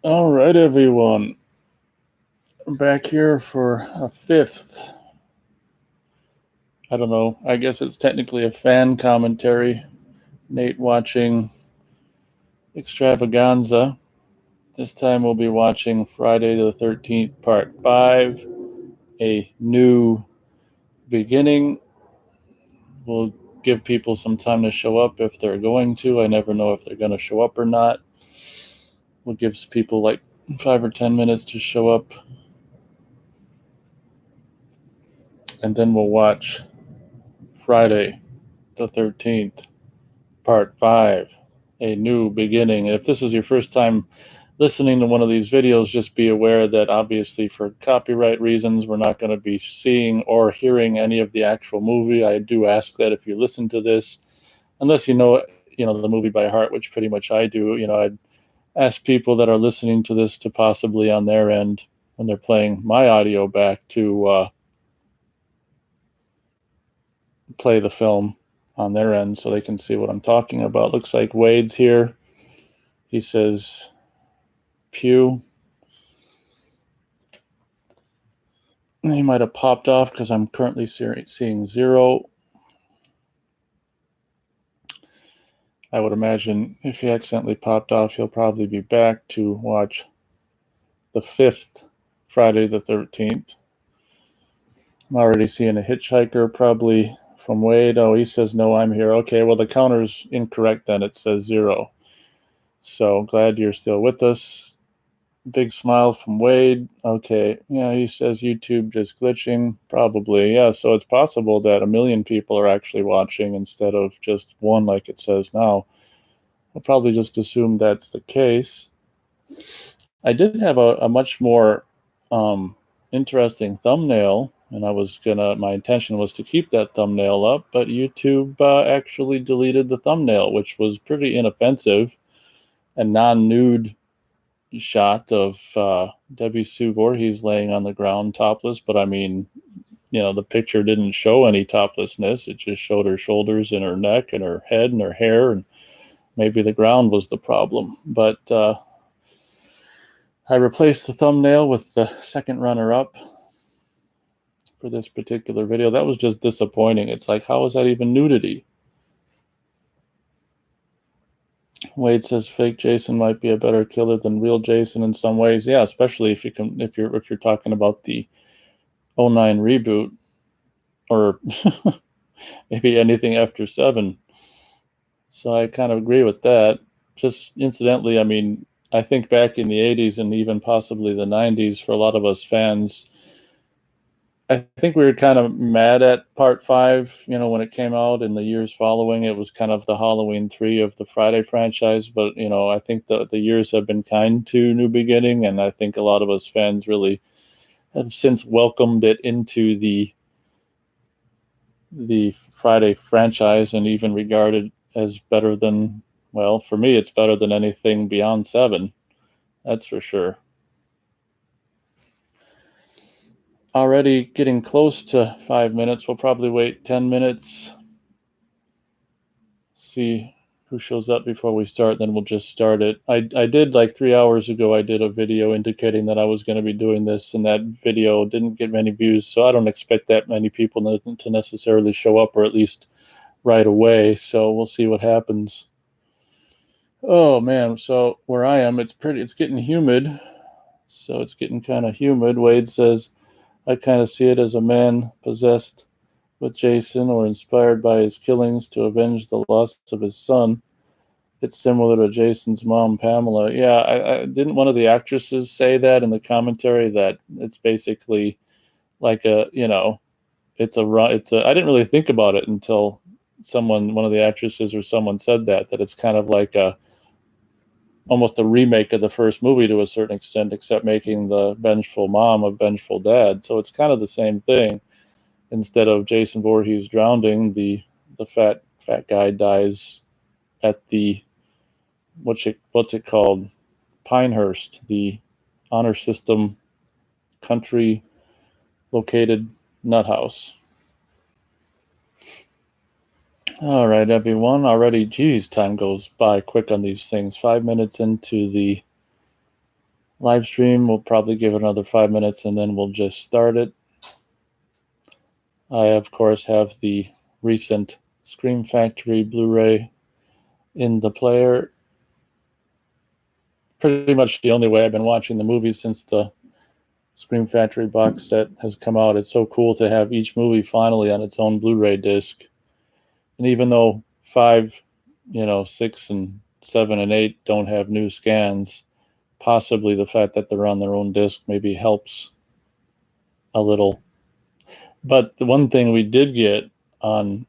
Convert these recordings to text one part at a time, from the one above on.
All right, everyone. I'm back here for a fifth. I don't know. I guess it's technically a fan commentary. Nate watching Extravaganza. This time we'll be watching Friday the 13th, Part 5, A New Beginning. We'll give people some time to show up if they're going to. I never know if they're going to show up or not. We'll give people like 5 or 10 minutes to show up. And then we'll watch Friday the 13th, Part 5, A New Beginning. If this is your first time listening to one of these videos, just be aware that obviously for copyright reasons, we're not going to be seeing or hearing any of the actual movie. I do ask that if you listen to this, unless you know the movie by heart, which pretty much I do, I'd ask people that are listening to this to possibly on their end, when they're playing my audio back, to play the film on their end so they can see what I'm talking about. Looks like Wade's here. He says Pew. He might have popped off because I'm currently seeing 0. I would imagine if he accidentally popped off, he'll probably be back to watch the 5th Friday the 13th. I'm already seeing a hitchhiker probably from Wade. Oh, he says, no, I'm here. Okay, well, the counter's incorrect then. It says 0. So glad you're still with us. Big smile from Wade. Okay, yeah, he says YouTube just glitching. Probably, yeah. So it's possible that a million people are actually watching instead of just one, like it says now. I'll probably just assume that's the case. I did have a much more interesting thumbnail, and my intention was to keep that thumbnail up, but YouTube actually deleted the thumbnail, which was pretty inoffensive. A non-nude shot of Debbie Sue Voorhees laying on the ground topless, but I mean, the picture didn't show any toplessness. It just showed her shoulders and her neck and her head and her hair, and maybe the ground was the problem. But I replaced the thumbnail with the second runner-up for this particular video. That was just disappointing. It's like, how is that even nudity? Wade says fake Jason might be a better killer than real Jason in some ways. Yeah, especially if you're talking about the 09 reboot, or maybe anything after 7. So I kind of agree with that. Just incidentally, I mean, I think back in the 80s and even possibly the 90s, for a lot of us fans, I think we were kind of mad at Part 5, when it came out in the years following. It was kind of the Halloween 3 of the Friday franchise. But, I think the years have been kind to New Beginning, and I think a lot of us fans really have since welcomed it into the Friday franchise and even regarded as better than, well, for me, it's better than anything beyond 7. That's for sure. Already getting close to 5 minutes. We'll probably wait 10 minutes, see who shows up before we start, then we'll just start it. I did, like 3 hours ago, I did a video indicating that I was going to be doing this, and that video didn't get many views, so I don't expect that many people to necessarily show up, or at least right away. So we'll see what happens. Oh man, so where I am, it's getting humid. So it's getting kind of humid. Wade says, I kind of see it as a man possessed with Jason or inspired by his killings to avenge the loss of his son. It's similar to Jason's mom, Pamela. Yeah, I didn't one of the actresses say that in the commentary, that it's basically like I didn't really think about it until one of the actresses or someone said that it's kind of like almost a remake of the first movie to a certain extent, except making the vengeful mom a vengeful dad. So it's kind of the same thing. Instead of Jason Voorhees drowning, the fat guy dies at the what's it called, Pinehurst, the honor system country located nut house. All right, everyone. Already, geez, time goes by quick on these things. 5 minutes into the live stream. We'll probably give it another 5 minutes and then we'll just start it. I, of course, have the recent Scream Factory Blu-ray in the player. Pretty much the only way I've been watching the movies since the Scream Factory box set has come out. It's so cool to have each movie finally on its own Blu-ray disc. And even though 5, 6 and 7 and 8 don't have new scans, possibly the fact that they're on their own disc maybe helps a little. But the one thing we did get on,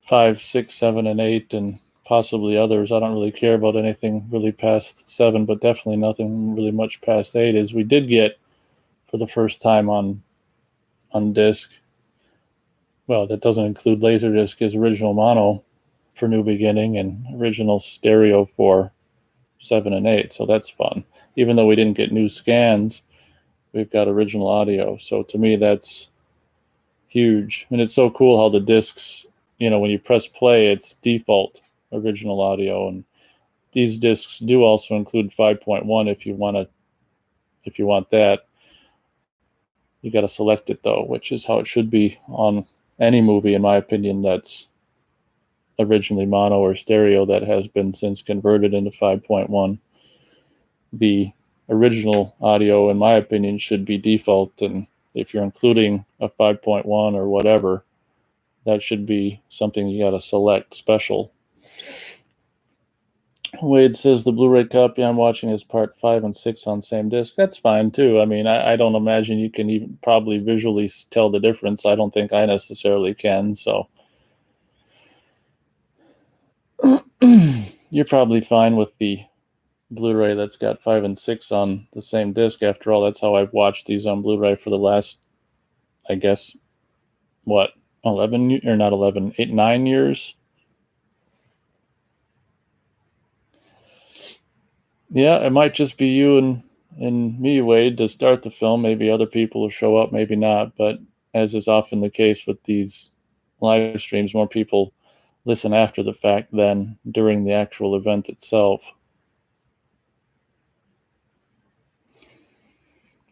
5, 6, 7, and 8, and possibly others, I don't really care about anything really past 7, but definitely nothing really much past 8, is we did get, for the first time on disc, well, that doesn't include Laserdisc, is original mono for New Beginning and original stereo for 7 and 8, so that's fun. Even though we didn't get new scans, we've got original audio. So to me, that's huge. And it's so cool how the discs, when you press play, it's default original audio. And these discs do also include 5.1 if you want that. You got to select it though, which is how it should be on any movie, in my opinion, that's originally mono or stereo that has been since converted into 5.1. The original audio, in my opinion, should be default, and if you're including a 5.1 or whatever, that should be something you got to select special. Wade says the Blu-ray copy I'm watching is part 5 and 6 on same disc. That's fine too. I mean, I don't imagine you can even probably visually tell the difference. I don't think I necessarily can, so you're probably fine with the Blu-ray that's got 5 and 6 on the same disc. After all, that's how I've watched these on Blu-ray for the last, I guess, 11 or not 11, 8, 9 years. Yeah, it might just be you and me, Wade, to start the film. Maybe other people will show up, maybe not. But as is often the case with these live streams, more people listen after the fact than during the actual event itself.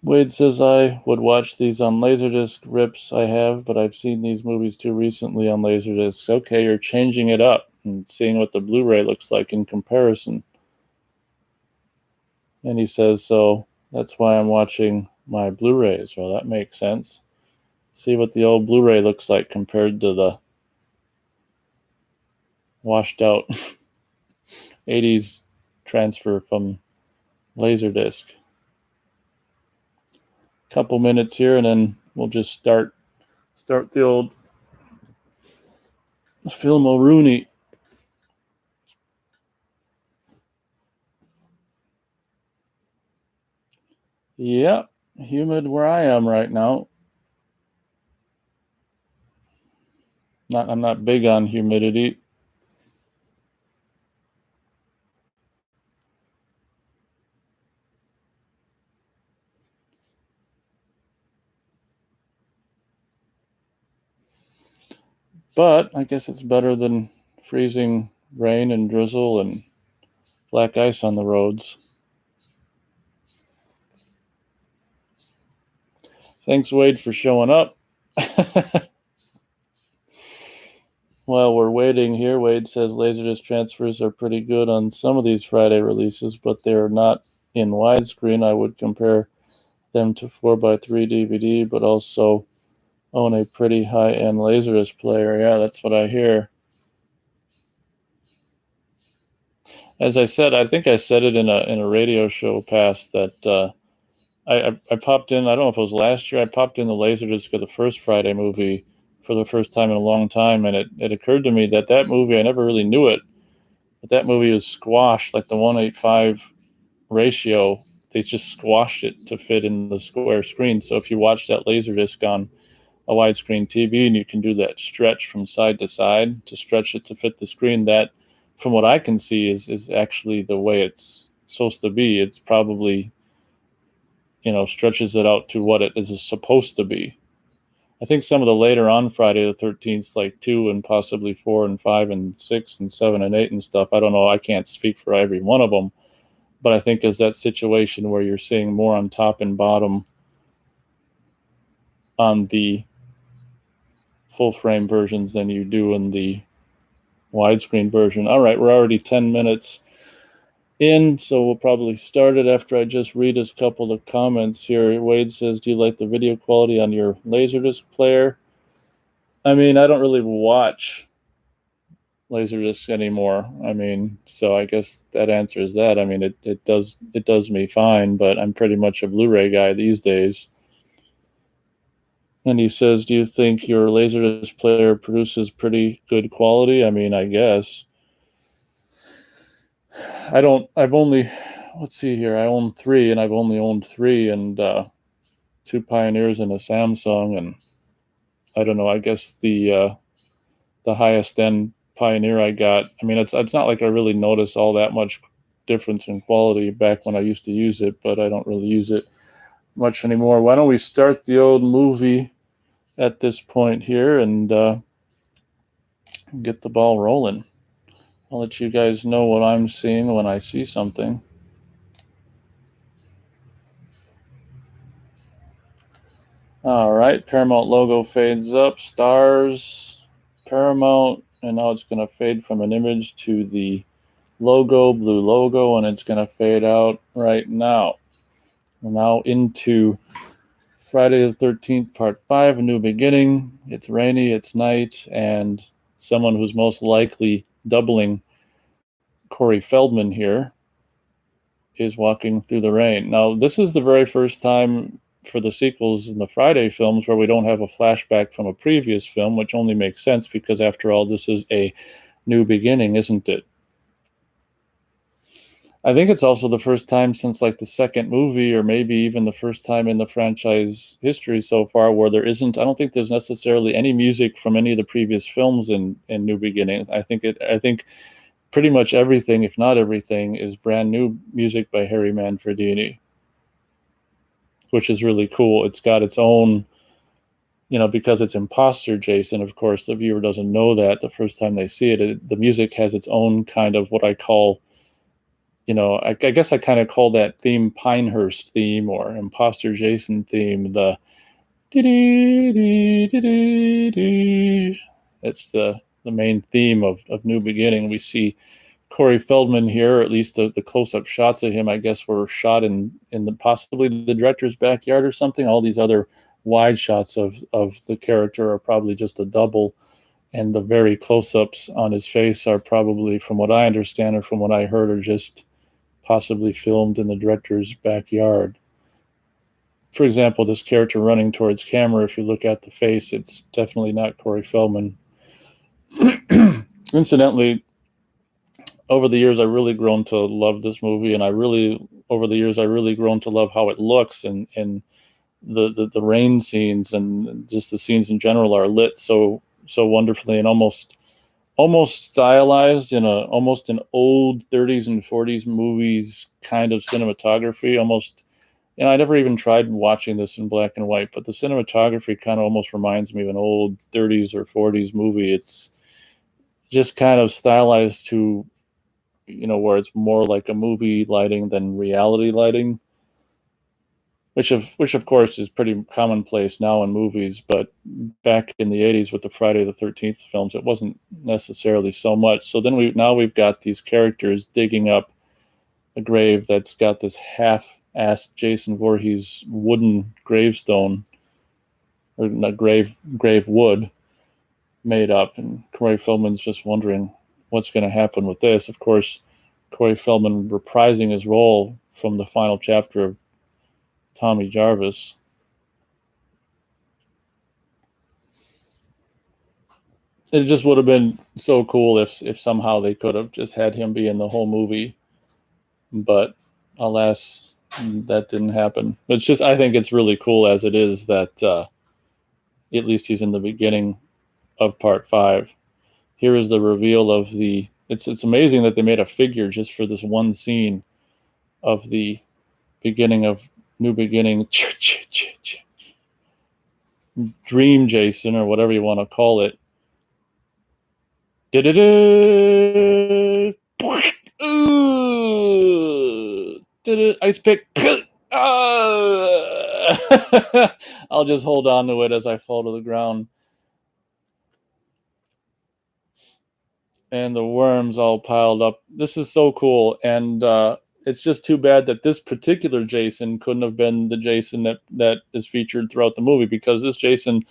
Wade says I would watch these on Laserdisc. Rips, I have, but I've seen these movies too recently on Laserdisc. Okay, you're changing it up and seeing what the Blu-ray looks like in comparison. And he says, so that's why I'm watching my Blu-rays. Well, that makes sense. See what the old Blu-ray looks like compared to the washed out 80s transfer from Laserdisc. Couple minutes here and then we'll just start the old Film O'Rooney. Yeah, humid where I am right now. I'm not big on humidity. But I guess it's better than freezing rain and drizzle and black ice on the roads. Thanks, Wade, for showing up. While we're waiting here, Wade says Laserdisc transfers are pretty good on some of these Friday releases, but they're not in widescreen. I would compare them to 4x3 DVD, but also own a pretty high-end Laserdisc player. Yeah, that's what I hear. As I said, I think I said it in a radio show past that I popped in, I don't know if it was last year, I popped in the Laserdisc of the first Friday movie for the first time in a long time, and it occurred to me that movie, I never really knew it, but that movie was squashed, like the 1:8:5 ratio. They just squashed it to fit in the square screen. So if you watch that Laserdisc on a widescreen TV and you can do that stretch from side to side to stretch it to fit the screen, that, from what I can see, is actually the way it's supposed to be. It's probably, stretches it out to what it is supposed to be. I think some of the later on Friday the 13th, like 2 and possibly 4 and 5 and 6 and 7 and 8 and stuff, I don't know, I can't speak for every one of them, But I think is that situation where you're seeing more on top and bottom on the full frame versions than you do in the widescreen version. All right, we're already 10 minutes in, so we'll probably start it after I just read a couple of comments here. Wade says, do you like the video quality on your Laserdisc player? I mean, I don't really watch Laserdisc anymore. I mean, so I guess that answers that. I mean, it does me fine, but I'm pretty much a Blu-ray guy these days. And he says, do you think your Laserdisc player produces pretty good quality? I mean, I guess. I've only, let's see here, I own three, and I've only owned three, and two Pioneers and a Samsung, and I don't know, I guess the highest end Pioneer I got, I mean, it's not like I really notice all that much difference in quality back when I used to use it, but I don't really use it much anymore. Why don't we start the old movie at this point here and get the ball rolling. I'll let you guys know what I'm seeing when I see something. All right, Paramount logo fades up, stars, Paramount, and now it's going to fade from an image to the logo, blue logo, and it's going to fade out right now. We're now into Friday the 13th, Part 5, A New Beginning. It's rainy, it's night, and someone who's most likely doubling Corey Feldman here is walking through the rain. Now, this is the very first time for the sequels in the Friday films where we don't have a flashback from a previous film, which only makes sense because, after all, this is a new beginning, isn't it? I think it's also the first time since like the second movie, or maybe even the first time in the franchise history so far, where there isn't, I don't think there's necessarily any music from any of the previous films in New Beginning. I think pretty much everything, if not everything, is brand new music by Harry Manfredini, which is really cool. It's got its own, because it's Imposter Jason, of course, the viewer doesn't know that the first time they see it. The music has its own kind of what I call, I guess I kind of call that theme Pinehurst theme or Imposter Jason theme. The it's the main theme of New Beginning. We see Corey Feldman here, or at least the close-up shots of him, I guess, were shot in the possibly the director's backyard or something. All these other wide shots of the character are probably just a double, and the very close-ups on his face are probably, from what I understand or from what I heard, are just possibly filmed in the director's backyard. For example, this character running towards camera, if you look at the face, it's definitely not Corey Feldman. Incidentally, over the years, I've really grown to love this movie, and over the years, I really grown to love how it looks, and the rain scenes and just the scenes in general are lit so wonderfully and almost stylized in almost an old 30s and 40s movies kind of cinematography. Almost, I never even tried watching this in black and white, but the cinematography kind of almost reminds me of an old 30s or 40s movie. It's just kind of stylized to, where it's more like a movie lighting than reality lighting, which of course is pretty commonplace now in movies, but back in the 80s with the Friday the 13th films, it wasn't necessarily so much. So then we've got these characters digging up a grave that's got this half-assed Jason Voorhees wooden gravestone, or not grave wood made up, and Corey Feldman's just wondering what's going to happen with this. Of course, Corey Feldman reprising his role from the final chapter of Tommy Jarvis. It just would have been so cool if somehow they could have just had him be in the whole movie, but alas, that didn't happen. It's just, I think it's really cool as it is that at least he's in the beginning of Part 5. Here is the reveal of it's amazing that they made a figure just for this one scene of the beginning of New Beginning. Dream Jason, or whatever you want to call it. Ice pick. I'll just hold on to it as I fall to the ground. And the worms all piled up. This is so cool. And it's just too bad that this particular Jason couldn't have been the Jason that is featured throughout the movie, because this Jason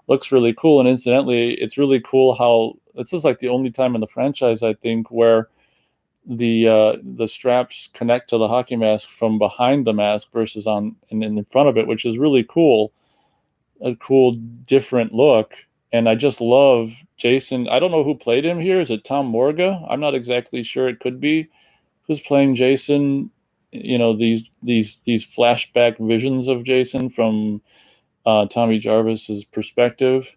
looks really cool. And incidentally, it's really cool how this is like the only time in the franchise, I think, where the straps connect to the hockey mask from behind the mask versus on and in front of it, which is really cool. A cool, different look. And I just love Jason. I don't know who played him here. Is it Tom Morga? I'm not exactly sure. It could be. Who's playing Jason? You know, these flashback visions of Jason from Tommy Jarvis's perspective.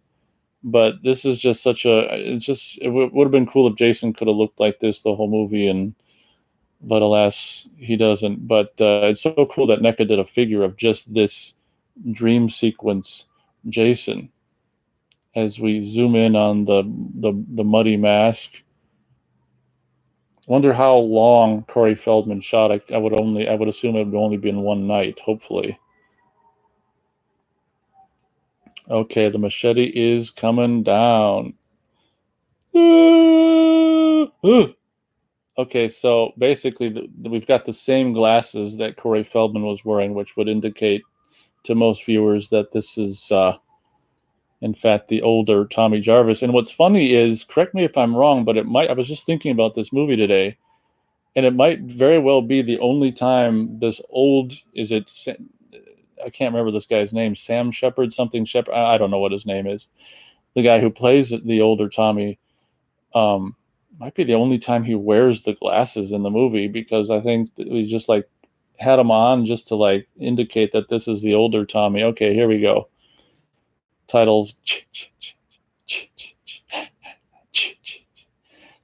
But this is just such a. It would have been cool if Jason could have looked like this the whole movie, but alas, he doesn't. But it's so cool that NECA did a figure of just this dream sequence Jason. As we zoom in on the muddy mask, wonder how long Corey Feldman shot. I would assume it would only been one night. Hopefully. Okay, the machete is coming down. Okay, so basically, we've got the same glasses that Corey Feldman was wearing, which would indicate to most viewers that this is. In fact, the older Tommy Jarvis. And what's funny is, correct me if I'm wrong, but I was just thinking about this movie today, and it might very well be the only time this old, I can't remember this guy's name, Sam Shepard, something Shepard, I don't know what his name is. The guy who plays the older Tommy, might be the only time he wears the glasses in the movie, because I think we just like had him on just to like indicate that this is the older Tommy. Okay, here we go. Titles.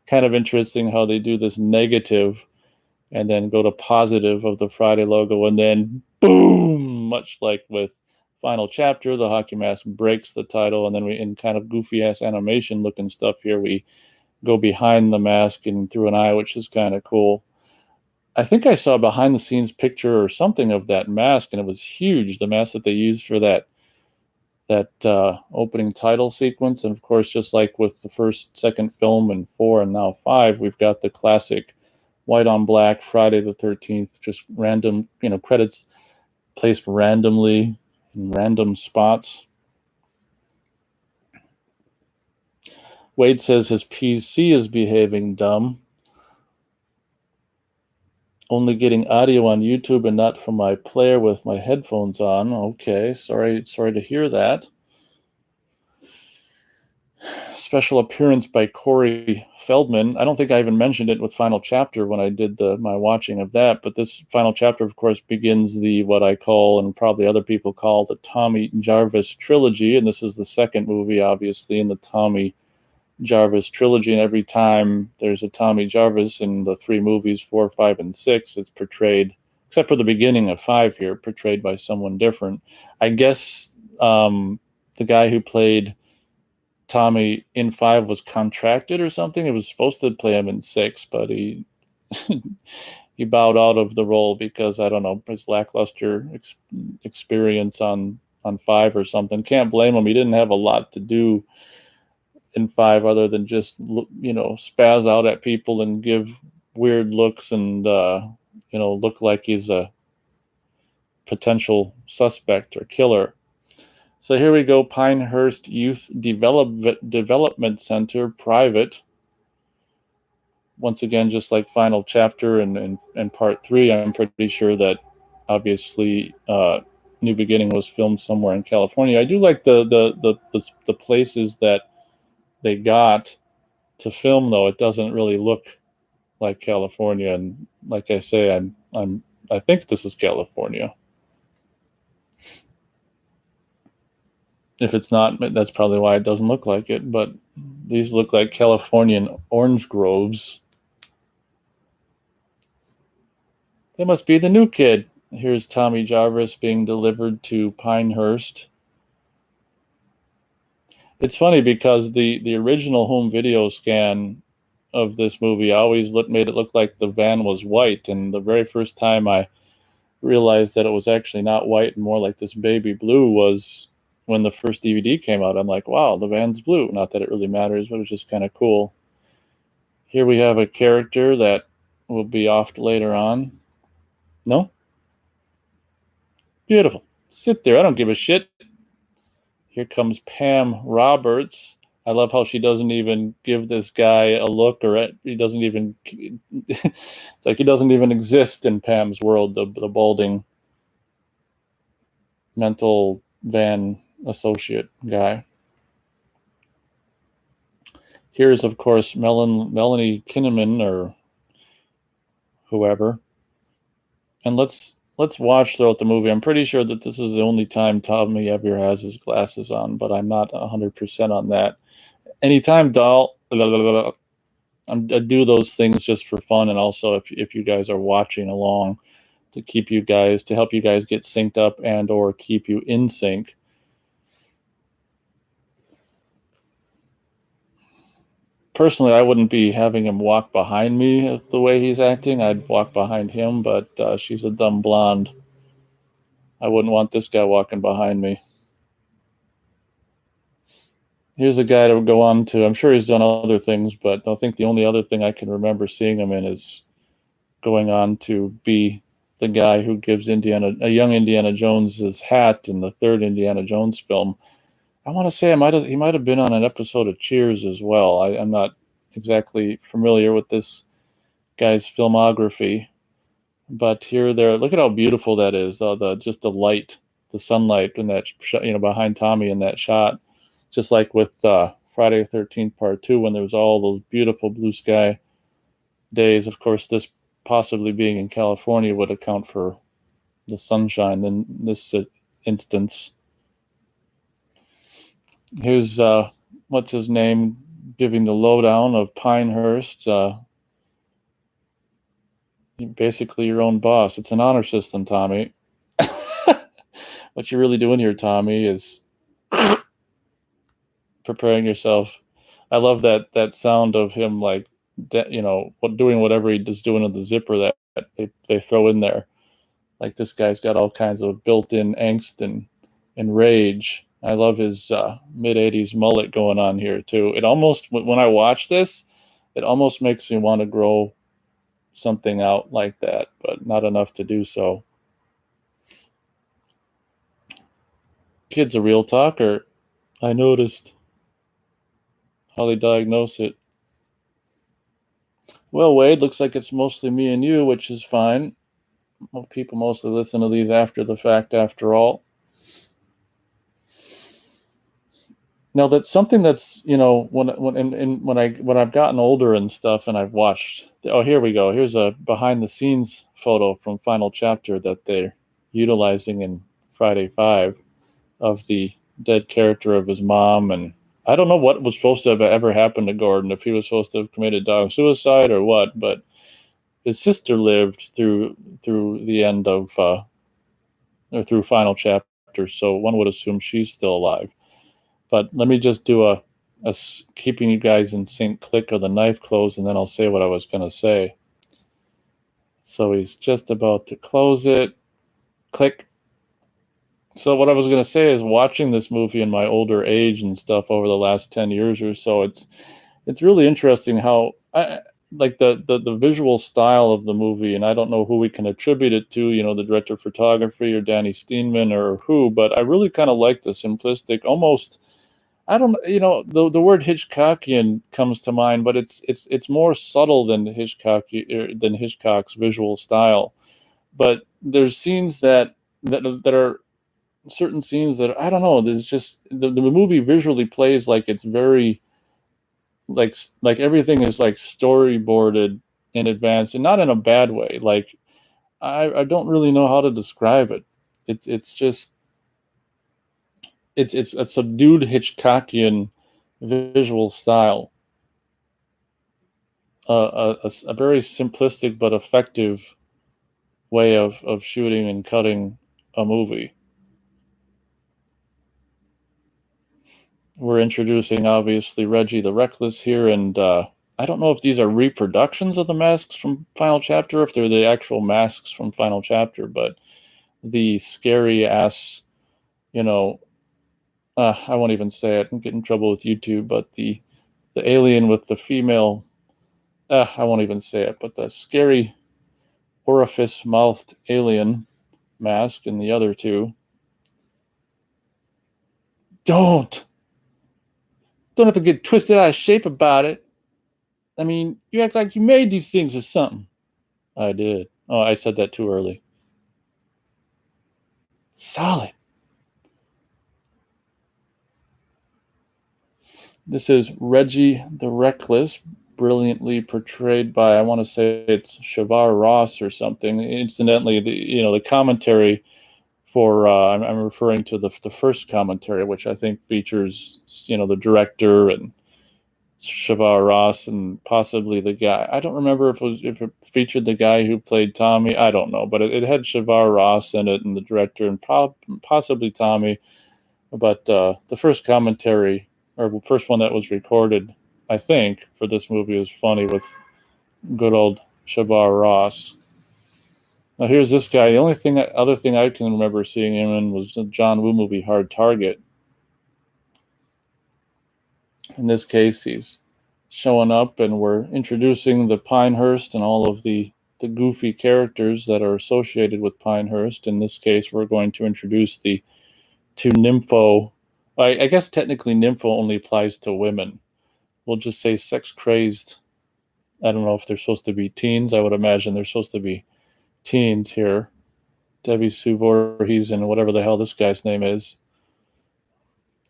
Kind of interesting how they do this negative and then go to positive of the Friday logo, and then boom, much like with Final Chapter, the hockey mask breaks the title, and then we, in kind of goofy ass animation looking stuff here, we go behind the mask and through an eye, which is kind of cool. I think I saw a behind the scenes picture or something of that mask, and it was huge, the mask that they used for that opening title sequence. And of course, just like with the first, second film and 4 and now 5, we've got the classic white on black Friday the 13th, just random, credits placed randomly in random spots. Wade says his PC is behaving dumb. Only getting audio on YouTube and not from my player with my headphones on. Okay, sorry to hear that. Special appearance by Corey Feldman. I don't think I even mentioned it with Final Chapter when I did my watching of that, but this Final Chapter, of course, begins what I call, and probably other people call, the Tommy Jarvis trilogy, and this is the second movie, obviously, in the Tommy Jarvis trilogy, and every time there's a Tommy Jarvis in the 3 movies, 4, 5, and 6, it's portrayed, except for the beginning of 5 here, portrayed by someone different. I guess the guy who played Tommy in 5 was contracted or something. It was supposed to play him in 6, but he he bowed out of the role because, I don't know, his lackluster experience on 5 or something. Can't blame him. He didn't have a lot to do in 5 other than just spaz out at people and give weird looks and look like he's a potential suspect or killer. So here we go. Pinehurst Youth Development Center, private. Once again, just like Final Chapter and Part 3, I'm pretty sure that obviously New Beginning was filmed somewhere in California. I do like the places that they got to film, though. It doesn't really look like California, and like I say, I think this is California. If it's not, that's probably why it doesn't look like it, but these look like Californian orange groves. They must be the new kid. Here's Tommy Jarvis being delivered to Pinehurst. It's funny because the original home video scan of this movie always made it look like the van was white, and the very first time I realized that it was actually not white and more like this baby blue was when the first DVD came out. I'm like, wow, the van's blue. Not that it really matters, but it was just kind of cool. Here we have a character that will be off later on. No? Beautiful. Sit there. I don't give a shit. Here comes Pam Roberts. I love how she doesn't even give this guy a look, or he doesn't even. It's like he doesn't even exist in Pam's world. The balding mental van associate guy. Here's, of course, Melanie Kinnaman or whoever, and let's watch throughout the movie. I'm pretty sure that this is the only time Tommy ever has his glasses on, but I'm not 100% on that. Anytime doll, I do those things just for fun, and also if you guys are watching along, to help you guys get synced up and or keep you in sync. Personally, I wouldn't be having him walk behind me the way he's acting. I'd walk behind him, but she's a dumb blonde. I wouldn't want this guy walking behind me. Here's a guy to go on to. I'm sure he's done other things, but I think the only other thing I can remember seeing him in is going on to be the guy who gives a young Indiana Jones his hat in the third Indiana Jones film. I want to say he might have been on an episode of Cheers as well. I'm not exactly familiar with this guy's filmography, but look at how beautiful that is. Just the light, the sunlight in that behind Tommy in that shot, just like with Friday the 13th Part 2 when there was all those beautiful blue sky days. Of course, this possibly being in California would account for the sunshine in this instance. Here's what's his name giving the lowdown of Pinehurst. Basically your own boss. It's an honor system, Tommy. What you're really doing here, Tommy, is preparing yourself. I love that sound of him, like, doing whatever he is doing in the zipper that they throw in there. Like, this guy's got all kinds of built-in angst and rage. I love his mid-'80s mullet going on here too. It almost, when I watch this, it almost makes me want to grow something out like that, but not enough to do so. Kid's a real talker. I noticed how they diagnose it. Well, Wade, looks like it's mostly me and you, which is fine. Well, people mostly listen to these after the fact, after all. Now, that's something that's, when I've gotten older and stuff, and I've watched. Oh, here we go. Here's a behind the scenes photo from Final Chapter that they're utilizing in Friday 5 of the dead character of his mom, and I don't know what was supposed to have ever happened to Gordon, if he was supposed to have committed dog suicide or what, but his sister lived through the end of or through Final Chapter, so one would assume she's still alive. But let me just do a keeping you guys in sync click of the knife close, and then I'll say what I was going to say. So he's just about to close it. Click. So what I was going to say is, watching this movie in my older age and stuff over the last 10 years or so, it's really interesting how like the visual style of the movie, and I don't know who we can attribute it to, the director of photography or Danny Steinman or who, but I really kind of like the simplistic, almost, I don't, the word Hitchcockian comes to mind, but it's more subtle than Hitchcock's visual style. But there's scenes that are certain scenes that, I don't know. There's just the movie visually plays like it's very like everything is like storyboarded in advance, and not in a bad way. Like, I don't really know how to describe it. It's just it's a subdued Hitchcockian visual style, a very simplistic but effective way of shooting and cutting a movie. We're introducing, obviously, Reggie the Reckless here, and I don't know if these are reproductions of the masks from Final Chapter, or if they're the actual masks from Final Chapter, but the scary ass, you know, I won't even say it and get in trouble with YouTube, but the alien with the female, I won't even say it, but the scary orifice mouthed alien mask and the other two. Don't have to get twisted out of shape about it. I mean, you act like you made these things or something. I did. Oh, I said that too early. Solid. This is Reggie the Reckless, brilliantly portrayed by, I want to say it's Shavar Ross or something. Incidentally, the commentary for I'm referring to the first commentary, which I think features the director and Shavar Ross and possibly the guy. I don't remember if it featured the guy who played Tommy. I don't know, but it had Shavar Ross in it and the director and possibly Tommy. But the first commentary, or the first one that was recorded, I think, for this movie was funny with good old Shavar Ross. Now here's this guy. The only other thing I can remember seeing him in was the John Woo movie Hard Target. In this case, he's showing up, and we're introducing the Pinehurst and all of the goofy characters that are associated with Pinehurst. In this case, we're going to introduce the two nympho. I guess technically nympho only applies to women. We'll just say sex crazed. I don't know if they're supposed to be teens. I would imagine they're supposed to be teens here. Debbie Sue Voorhees and whatever the hell this guy's name is.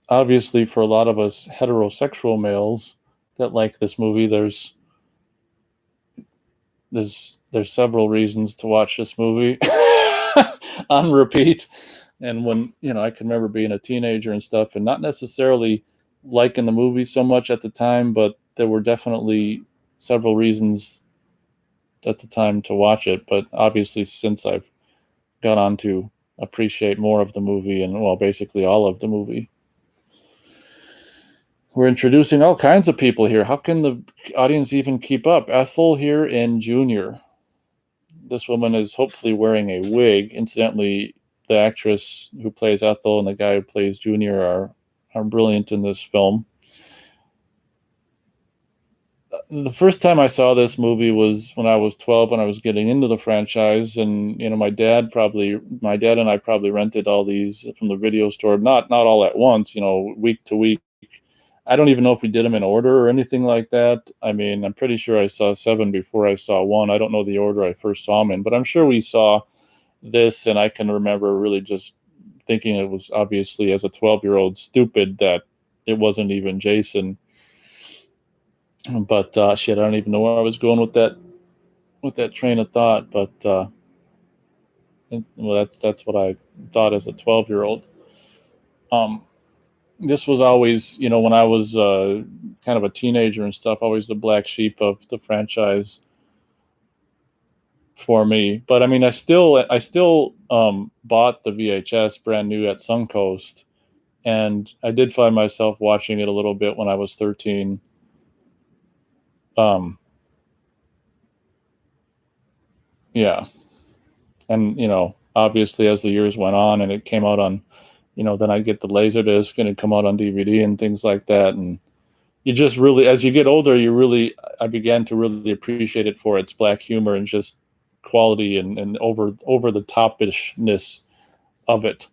Obviously, for a lot of us heterosexual males that like this movie, there's several reasons to watch this movie on repeat. And when I can remember being a teenager and stuff, and not necessarily liking the movie so much at the time, but there were definitely several reasons at the time to watch it. But obviously, since I've gone on to appreciate more of the movie, and well, basically all of the movie, we're introducing all kinds of people here. How can the audience even keep up? Ethel here and Junior. This woman is hopefully wearing a wig. Incidentally, the actress who plays Ethel and the guy who plays Junior are brilliant in this film. The first time I saw this movie was when I was 12, when I was getting into the franchise, and my dad and I probably rented all these from the video store, not all at once, week to week. I don't even know if we did them in order or anything like that. I mean, I'm pretty sure I saw 7 before I saw 1. I don't know the order I first saw them in, but I'm sure we saw this, and I can remember really just thinking it was obviously, as a 12-year-old, stupid that it wasn't even Jason. But shit, I don't even know where I was going with that train of thought. But well, that's what I thought as a 12-year-old. This was always, when I was kind of a teenager and stuff, always the black sheep of the franchise for me. But I mean, I still bought the VHS brand new at Suncoast, and I did find myself watching it a little bit when I was 13. Yeah. And, obviously as the years went on and it came out on, then I'd get the Laserdisc and it'd come out on DVD and things like that. And you just really, as you get older, I began to really appreciate it for its black humor and just quality and over the topishness of it.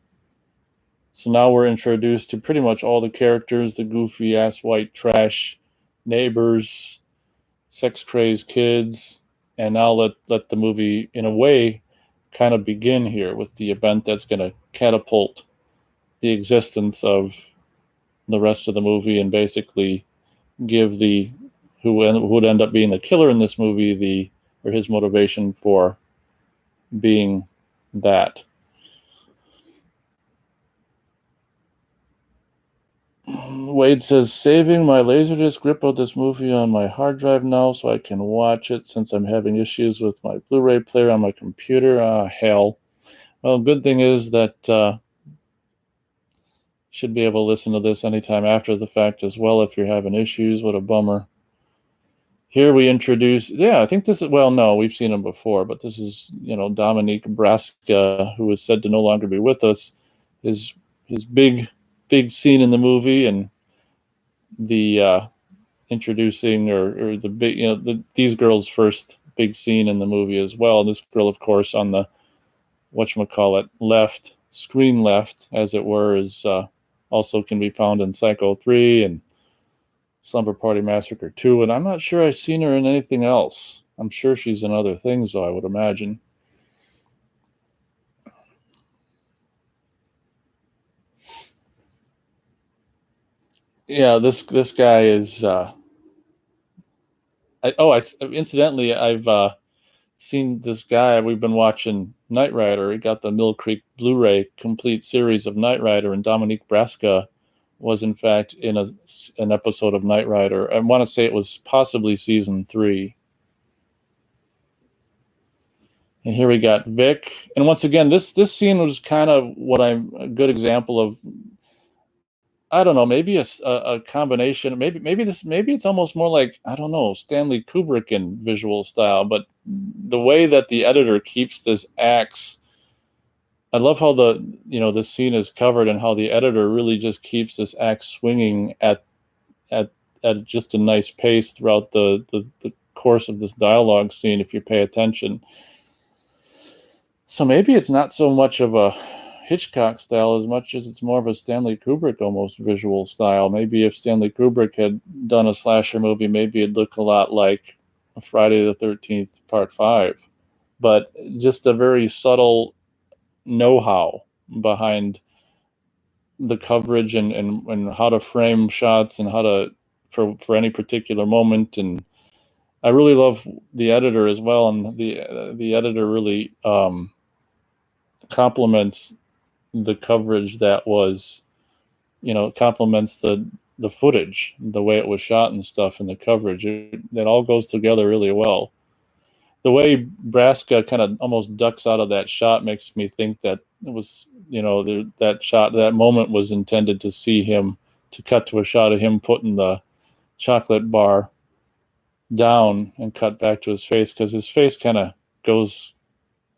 So now we're introduced to pretty much all the characters, the goofy ass white trash neighbors, sex crazed kids, and now let the movie, in a way, kind of begin here with the event that's going to catapult the existence of the rest of the movie and basically give who would end up being the killer in this movie his motivation for being that. Wade says, saving my Laserdisc grip of this movie on my hard drive now so I can watch it since I'm having issues with my Blu-ray player on my computer. Hell. Well, good thing is that should be able to listen to this anytime after the fact as well if you're having issues. What a bummer. Here we introduce, yeah, I think this is, well, no, we've seen him before, but this is, Dominique Braska, who is said to no longer be with us. His big scene in the movie, and the introducing, or the big, these girls' first big scene in the movie as well. And this girl, of course, on the whatchamacallit left, screen left, as it were, is also can be found in Psycho 3 and Slumber Party Massacre 2, and I'm not sure I've seen her in anything else. I'm sure she's in other things, though, I would imagine. Yeah, this guy is. Incidentally, I've seen this guy. We've been watching Knight Rider. He got the Mill Creek Blu-ray complete series of Knight Rider, and Dominique Braska was in fact in an episode of Knight Rider. I want to say it was possibly season 3. And here we got Vic. And once again, this scene was kind of what I'm a good example of. I don't know, maybe a combination. Maybe it's almost more like, I don't know, Stanley Kubrick in visual style. But the way that the editor keeps this axe, I love how this scene is covered, and how the editor really just keeps this axe swinging at at just a nice pace throughout the course of this dialogue scene, if you pay attention. So maybe it's not so much of a Hitchcock style as much as it's more of a Stanley Kubrick almost visual style. Maybe if Stanley Kubrick had done a slasher movie, maybe it'd look a lot like Friday the 13th Part 5. But just a very subtle know-how behind the coverage, and how to frame shots, and how to for any particular moment. And I really love the editor as well, and the editor really complements the coverage that was, complements the footage, the way it was shot and stuff, and the coverage. That all goes together really well. The way Braska kind of almost ducks out of that shot makes me think that it was, that moment was intended to see him, to cut to a shot of him putting the chocolate bar down and cut back to his face, because his face kind of goes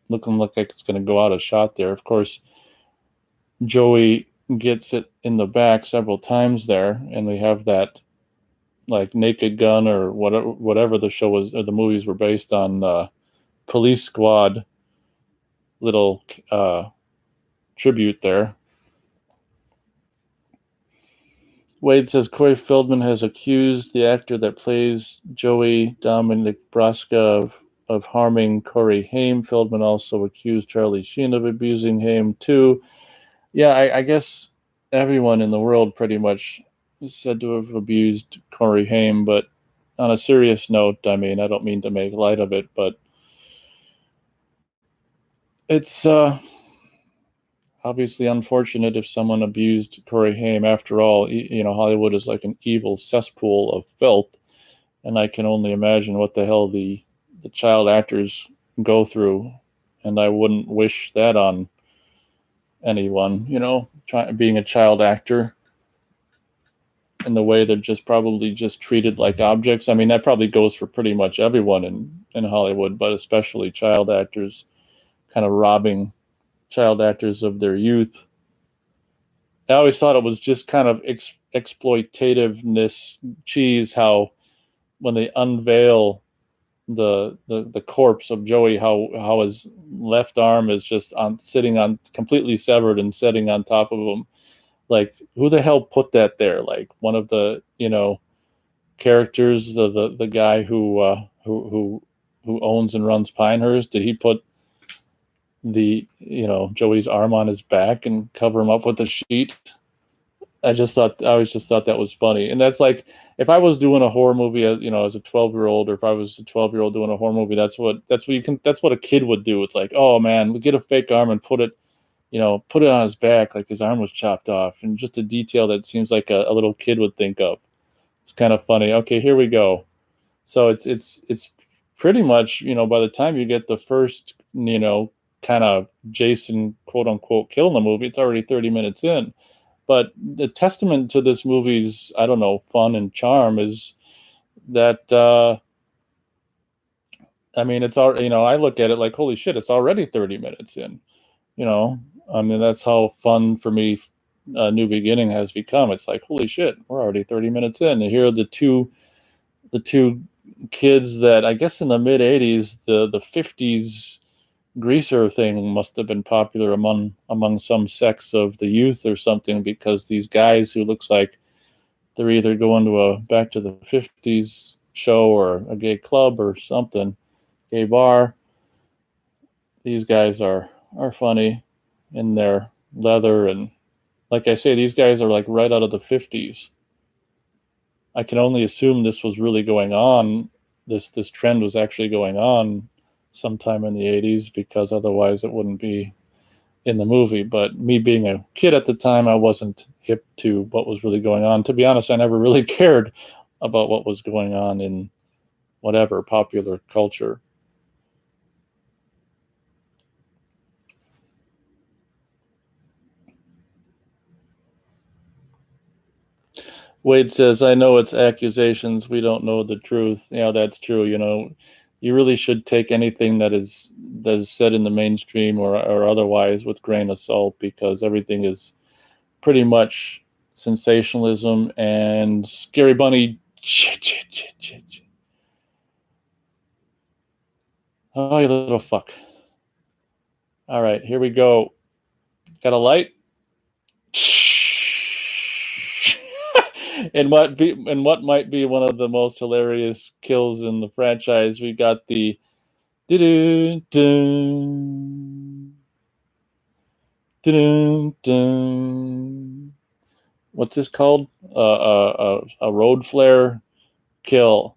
looking like it's going to go out of shot there. Of course, Joey gets it in the back several times there, and we have that like Naked Gun, or whatever the show was, or the movies were based on, Police Squad little tribute there. Wade says Corey Feldman has accused the actor that plays Joey, Dominic Braska, of harming Corey Haim. Feldman also accused Charlie Sheen of abusing Haim too. Yeah, I guess everyone in the world pretty much is said to have abused Corey Haim. But on a serious note, I mean, I don't mean to make light of it, but it's obviously unfortunate if someone abused Corey Haim. After all, Hollywood is like an evil cesspool of filth, and I can only imagine what the hell the child actors go through, and I wouldn't wish that on anyone, being a child actor, and the way they're just probably just treated like objects. I mean, that probably goes for pretty much everyone in Hollywood, but especially child actors, kind of robbing child actors of their youth. I always thought it was just kind of exploitativeness cheese, how when they unveil the corpse of Joey, how his left arm is just sitting on, completely severed and sitting on top of him. Like, who the hell put that there? Like, one of the characters, the guy who owns and runs Pinehurst, did he put the Joey's arm on his back and cover him up with a sheet? I always just thought that was funny. And that's like, if I was doing a horror movie, as a 12-year-old, or if I was a 12-year-old doing a horror movie, that's what a kid would do. It's like, oh man, get a fake arm and put it on his back, like his arm was chopped off, and just a detail that seems like a little kid would think of. It's kind of funny. Okay, here we go. So it's pretty much, by the time you get the first, kind of Jason quote unquote kill in the movie, it's already 30 minutes in. But the testament to this movie's, I don't know, fun and charm is that I mean, it's already, I look at it like, holy shit, it's already 30 minutes in. You know, I mean, that's how fun for me New Beginning has become. It's like, holy shit, we're already 30 minutes in. And here are the two kids that I guess in the mid 80s, the 50s greaser thing must have been popular among some sects of the youth or something, because these guys who looks like they're either going to a back to the 50s show or a gay club or something, gay bar. These guys are funny in their leather, and like I say, these guys are like right out of the 50s. I can only assume this was really going on. This trend was actually going on sometime in the 80s, because otherwise it wouldn't be in the movie. But me being a kid at the time, I wasn't hip to what was really going on. To be honest, I never really cared about what was going on in whatever popular culture. Wade says, I know it's accusations. We don't know the truth. Yeah, that's true. You really should take anything that is said in the mainstream or otherwise with grain of salt, because everything is pretty much sensationalism and Scary Bunny. Oh, you little fuck. All right, here we go. Got a light? And what might be one of the most hilarious kills in the franchise, we got the doo doo doo doo. What's this called? A road flare kill.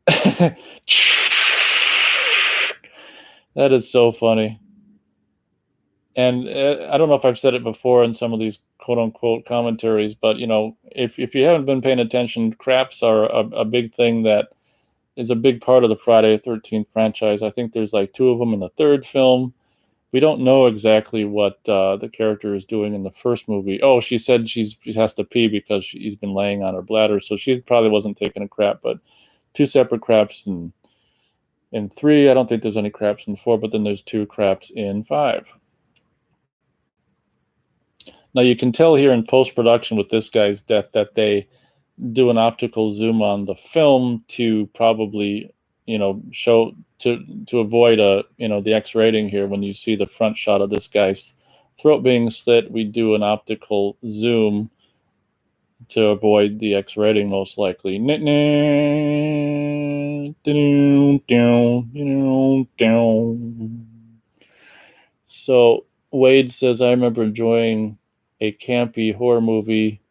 That is so funny. And I don't know if I've said it before in some of these quote unquote commentaries, but if you haven't been paying attention, craps are a big thing that is a big part of the Friday the 13th franchise. I think there's like two of them in the third film. We don't know exactly what the character is doing in the first movie. Oh, she said she has to pee because she's been laying on her bladder, so she probably wasn't taking a crap. But two separate craps in three. I don't think there's any craps in four, but then there's two craps in five. Now you can tell here in post production with this guy's death that they do an optical zoom on the film to probably show to avoid the X rating here. When you see the front shot of this guy's throat being slit, we do an optical zoom to avoid the X rating, most likely. So Wade says, I remember enjoying a campy horror movie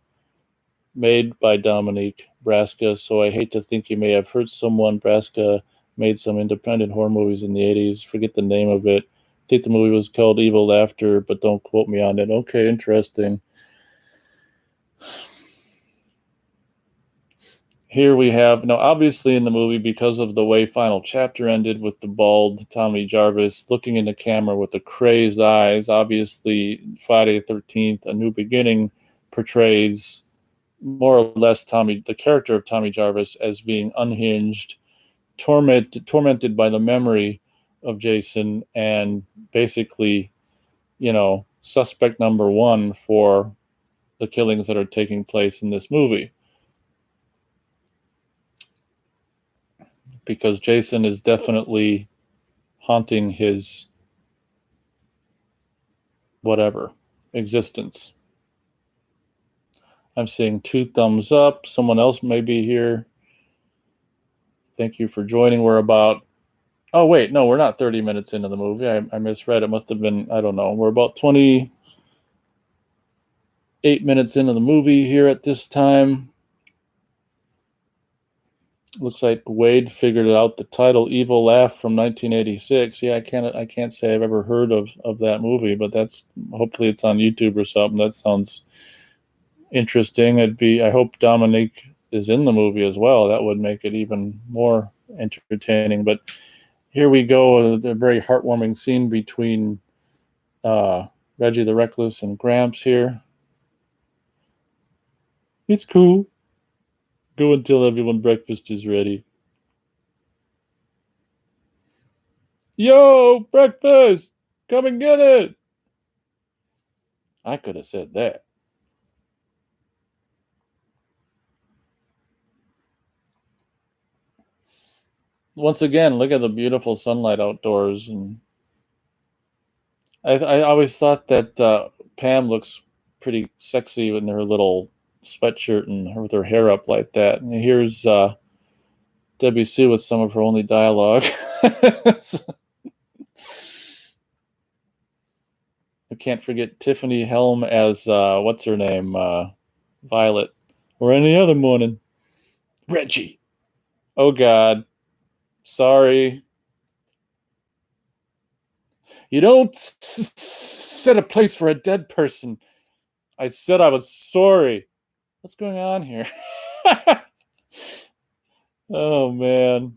made by Dominique Brasca, so I hate to think he may have hurt someone. Brasca made some independent horror movies in the 80s. Forget the name of it. I think the movie was called Evil Laughter, but don't quote me on it. Okay, interesting. Here we have, now obviously in the movie, because of the way final chapter ended with the bald Tommy Jarvis looking in the camera with the crazed eyes, obviously Friday the 13th, A New Beginning, portrays more or less the character of Tommy Jarvis as being unhinged, tormented by the memory of Jason, and basically, suspect number one for the killings that are taking place in this movie. Because Jason is definitely haunting his whatever existence. I'm seeing 2 thumbs up. Someone else may be here. Thank you for joining. We're about, oh wait, no, we're not 30 minutes into the movie. I misread. It must have been, I don't know. We're about 28 minutes into the movie here at this time. Looks like Wade figured out the title, Evil Laugh, from 1986. Yeah, I can't say I've ever heard of that movie, but hopefully it's on YouTube or something. That sounds interesting. I hope Dominique is in the movie as well. That would make it even more entertaining. But here we go, a very heartwarming scene between Reggie the Reckless and Gramps here. It's cool. Go and tell everyone breakfast is ready. Yo, breakfast! Come and get it! I could have said that. Once again, look at the beautiful sunlight outdoors. And I always thought that Pam looks pretty sexy in her little sweatshirt and with her hair up like that. And here's Debbie Sue with some of her only dialogue. I can't forget Tiffany Helm as what's her name, Violet, or any other morning. Reggie. Oh God, sorry. You don't set a place for a dead person. I said I was sorry. What's going on here? Oh man.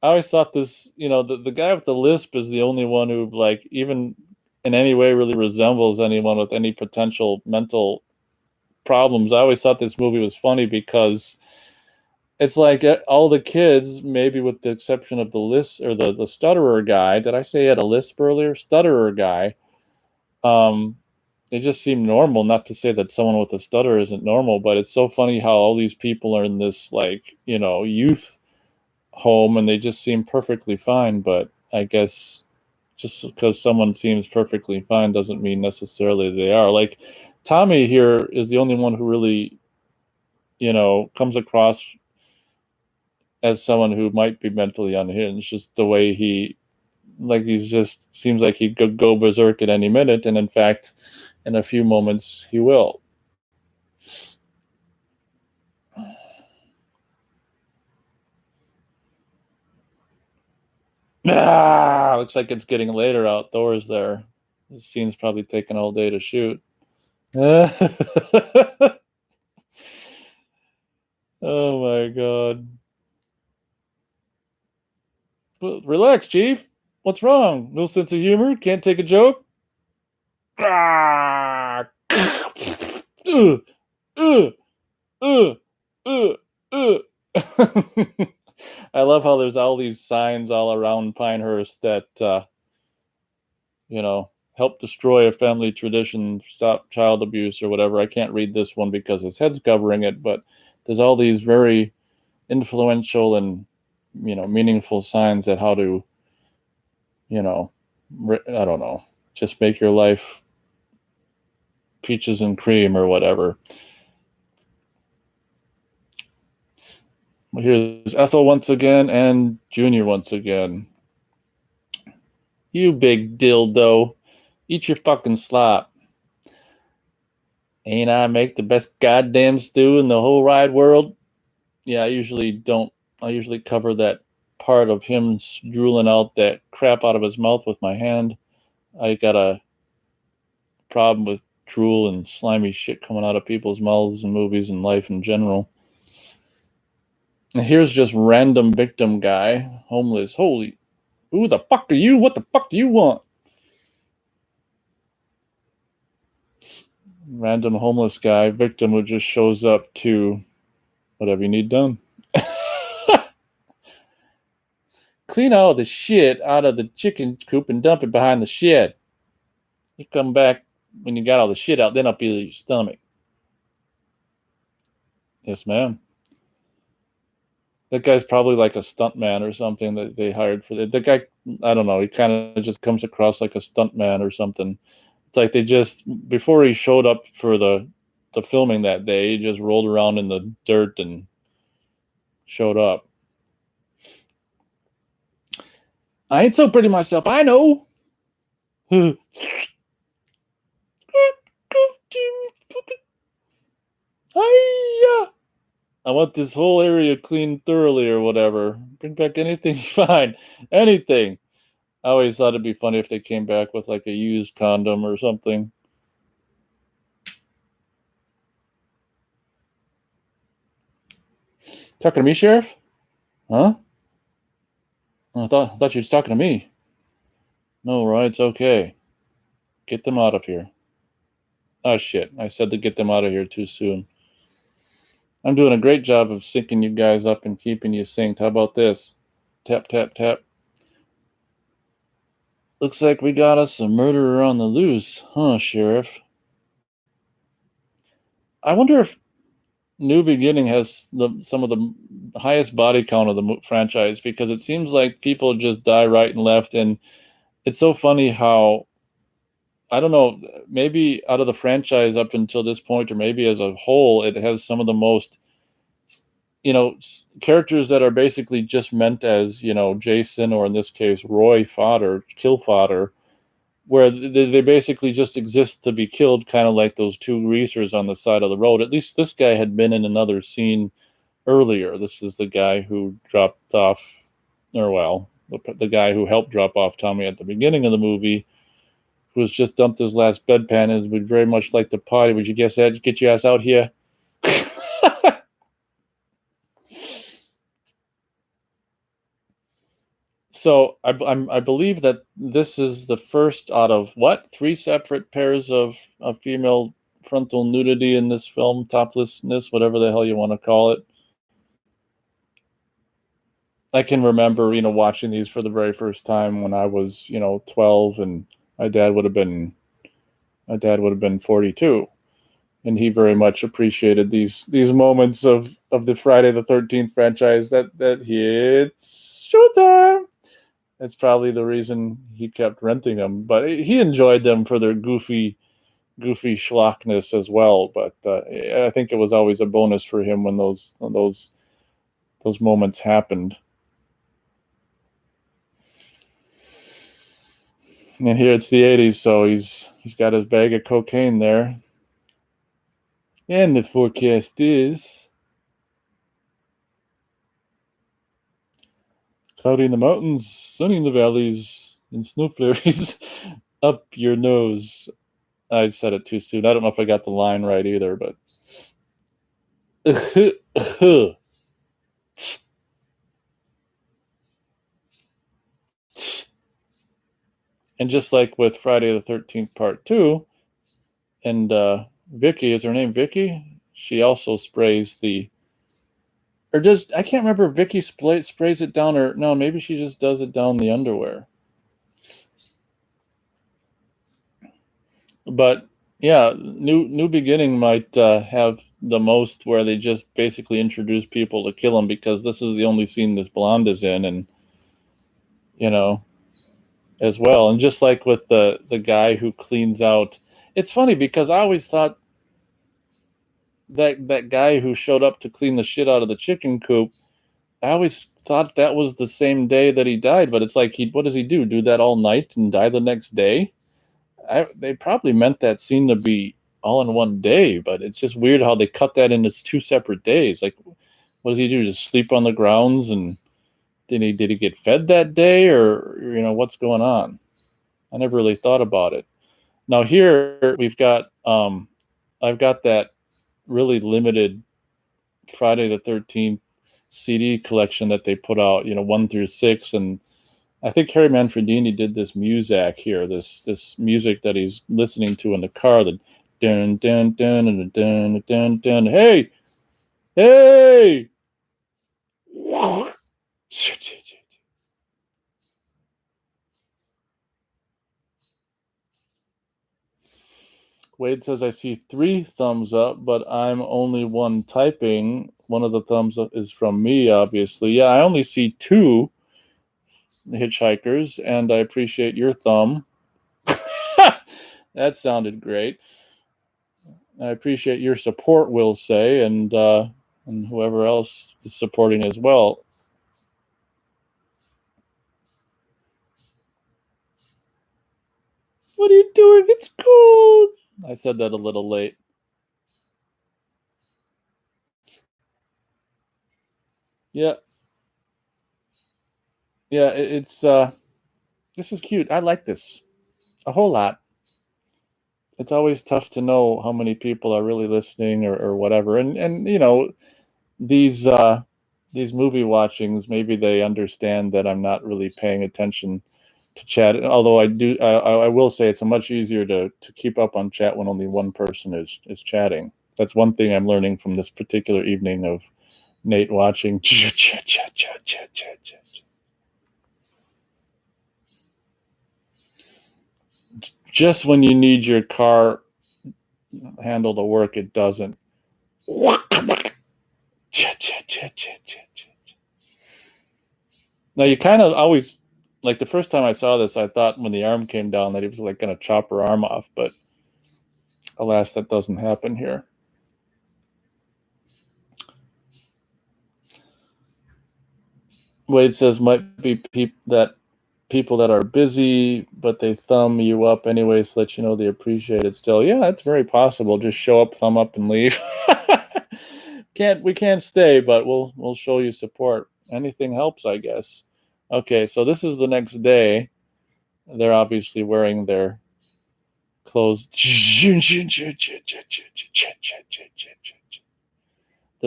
I always thought this, the guy with the lisp is the only one who, like, even in any way really resembles anyone with any potential mental problems. I always thought this movie was funny because it's like all the kids, maybe with the exception of the lisp or the stutterer guy. Did I say he had a lisp earlier? Stutterer guy. Um, they just seem normal. Not to say that someone with a stutter isn't normal, but it's so funny how all these people are in this, like, youth home and they just seem perfectly fine. But I guess just because someone seems perfectly fine doesn't mean necessarily they are. Like Tommy here is the only one who really, comes across as someone who might be mentally unhinged. Just the way he's just seems like he could go berserk at any minute, and in fact, in a few moments, he will. Looks like it's getting later outdoors there. This scene's probably taken all day to shoot. Oh my god. Well, relax, Chief. What's wrong? No sense of humor? Can't take a joke? Ah! uh, uh, uh, uh, uh. I love how there's all these signs all around Pinehurst that, help destroy a family tradition, stop child abuse or whatever. I can't read this one because his head's covering it, but there's all these very influential and, meaningful signs that how to, I don't know, just make your life peaches and cream or whatever. Here's Ethel once again and Junior once again. You big dildo. Eat your fucking slop. Ain't I make the best goddamn stew in the whole wide world? Yeah, I usually cover that part of him drooling out that crap out of his mouth with my hand. I got a problem with drool and slimy shit coming out of people's mouths in movies and life in general. And here's just random victim guy, homeless. Holy, who the fuck are you? What the fuck do you want? Random homeless guy, victim who just shows up to whatever you need done. Clean all the shit out of the chicken coop and dump it behind the shed. You come back when you got all the shit out, then I'll feel your stomach. Yes, ma'am. That guy's probably like a stuntman or something that they hired for the guy. I don't know. He kind of just comes across like a stuntman or something. It's like they just before he showed up for the filming that day, he just rolled around in the dirt and showed up. I ain't so pretty myself. I know. Hiya! I want this whole area cleaned thoroughly or whatever. Bring back anything you find. Anything. I always thought it'd be funny if they came back with like a used condom or something. Talking to me, Sheriff? Huh? I thought you was talking to me. No, right, it's okay. Get them out of here. Oh shit, I said to get them out of here too soon. I'm doing a great job of syncing you guys up and keeping you synced. How about this? Tap, tap, tap. Looks like we got us a murderer on the loose, huh, Sheriff? I wonder if New Beginning has some of the highest body count of the franchise, because it seems like people just die right and left, and it's so funny how, I don't know, maybe out of the franchise up until this point, or maybe as a whole, it has some of the most, characters that are basically just meant as, Jason, or in this case, Roy fodder, kill fodder, where they basically just exist to be killed, kind of like those two greasers on the side of the road. At least this guy had been in another scene earlier. This is the guy who dropped off, or well, the guy who helped drop off Tommy at the beginning of the movie, who has just dumped his last bedpan and would very much like to party. Would you guess that? Get your ass out here. So I believe that this is the first out of what, three separate pairs of female frontal nudity in this film, toplessness, whatever the hell you want to call it. I can remember, watching these for the very first time when I was, 12, and my dad would have been my dad would have been 42, and he very much appreciated these moments of the Friday the 13th franchise that hits Showtime. That's probably the reason he kept renting them, but he enjoyed them for their goofy schlockness as well. But I think it was always a bonus for him when those moments happened. And here it's the 80s, so he's got his bag of cocaine there. And the forecast is cloudy in the mountains, sunny in the valleys, and snow flurries up your nose. I said it too soon. I don't know if I got the line right either, but and just like with Friday the 13th Part 2, and Vicky, is her name Vicky? She also sprays the, or does, I can't remember if Vicky sprays it down, or no, maybe she just does it down the underwear. But yeah, New Beginning might have the most, where they just basically introduce people to kill him, because this is the only scene this blonde is in, and you know, as well. And just like with the guy who cleans out, it's funny because I always thought that guy who showed up to clean the shit out of the chicken coop, I always thought that was the same day that he died. But it's like, what does he do? Do that all night and die the next day? They probably meant that scene to be all in one day, but it's just weird how they cut that into two separate days. Like, what does he do? Just sleep on the grounds? And did he get fed that day, or what's going on? I never really thought about it. Now here we've got I've got that really limited Friday the 13th CD collection that they put out, 1 through 6, and I think Harry Manfredini did this Muzak here, this music that he's listening to in the car, the dun dun dun and dun dun dun. Hey, hey. Wade says, I see 3 thumbs up, but I'm only one typing. One of the thumbs up is from me, obviously. Yeah, I only see 2 hitchhikers, and I appreciate your thumb. That sounded great. I appreciate your support, Will say, and whoever else is supporting as well. What are you doing? It's cold. I said that a little late. Yeah. Yeah, it's this is cute. I like this a whole lot. It's always tough to know how many people are really listening, or whatever. And these movie watchings, maybe they understand that I'm not really paying attention to chat. Although I will say it's much easier to keep up on chat when only one person is chatting. That's one thing I'm learning from this particular evening of Nate watching. just when you need your car handle to work, it doesn't. Now you kind of always, like the first time I saw this, I thought when the arm came down that he was like going to chop her arm off, but alas, that doesn't happen here. Wade says might be people that are busy, but they thumb you up anyways to let you know they appreciate it still. Yeah, it's very possible. Just show up, thumb up, and leave. We can't stay, but we'll show you support. Anything helps, I guess. Okay, so this is the next day. They're obviously wearing their clothes. The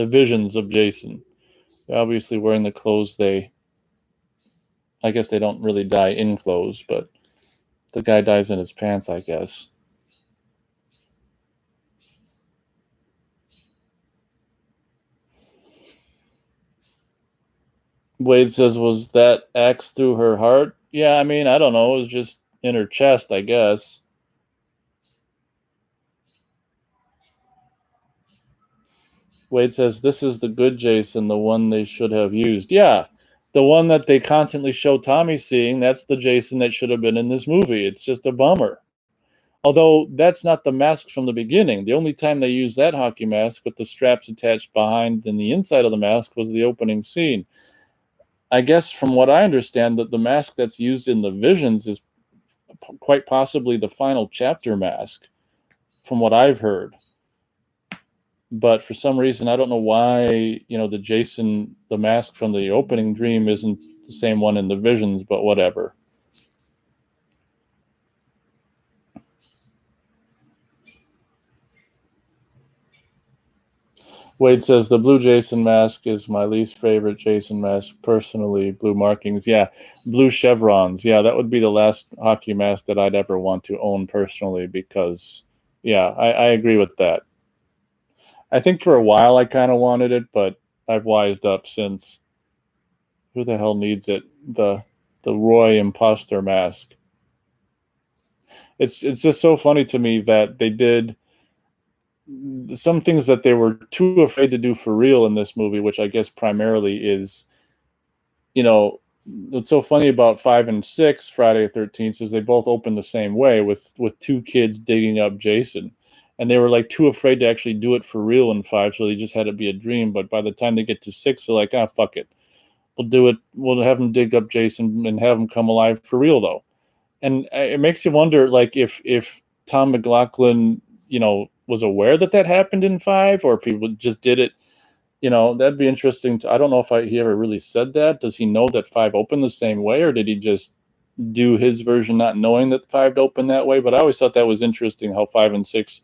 visions of Jason. They're obviously wearing the clothes I guess they don't really die in clothes, but the guy dies in his pants, I guess. Wade says, was that axe through her heart? Yeah, I mean, I don't know. It was just in her chest, I guess. Wade says, this is the good Jason, the one they should have used. Yeah, the one that they constantly show Tommy seeing, that's the Jason that should have been in this movie. It's just a bummer. Although that's not the mask from the beginning. The only time they used that hockey mask with the straps attached behind and the inside of the mask was the opening scene. I guess from what I understand, that the mask that's used in the Visions is quite possibly the final chapter mask, from what I've heard. But for some reason, I don't know why, the mask from the opening dream isn't the same one in the Visions, but whatever. Wade says the blue Jason mask is my least favorite Jason mask personally. Blue markings, yeah. Blue chevrons, yeah. That would be the last hockey mask that I'd ever want to own personally because, yeah, I agree with that. I think for a while I kind of wanted it, but I've wised up since. Who the hell needs it? The Roy imposter mask. It's just so funny to me that they did some things that they were too afraid to do for real in this movie, which I guess primarily is, what's so funny about 5 and 6 Friday the 13th is they both open the same way with two kids digging up Jason, and they were like too afraid to actually do it for real in 5, so they just had it be a dream. But by the time they get to 6, they're like, fuck it, we'll do it. We'll have them dig up Jason and have him come alive for real though. And it makes you wonder, like, if Tom McLaughlin, was aware that happened in 5, or if he just did it. That'd be interesting. I don't know if he ever really said that. Does he know that 5 opened the same way, or did he just do his version not knowing that 5 opened that way? But I always thought that was interesting how 5 and 6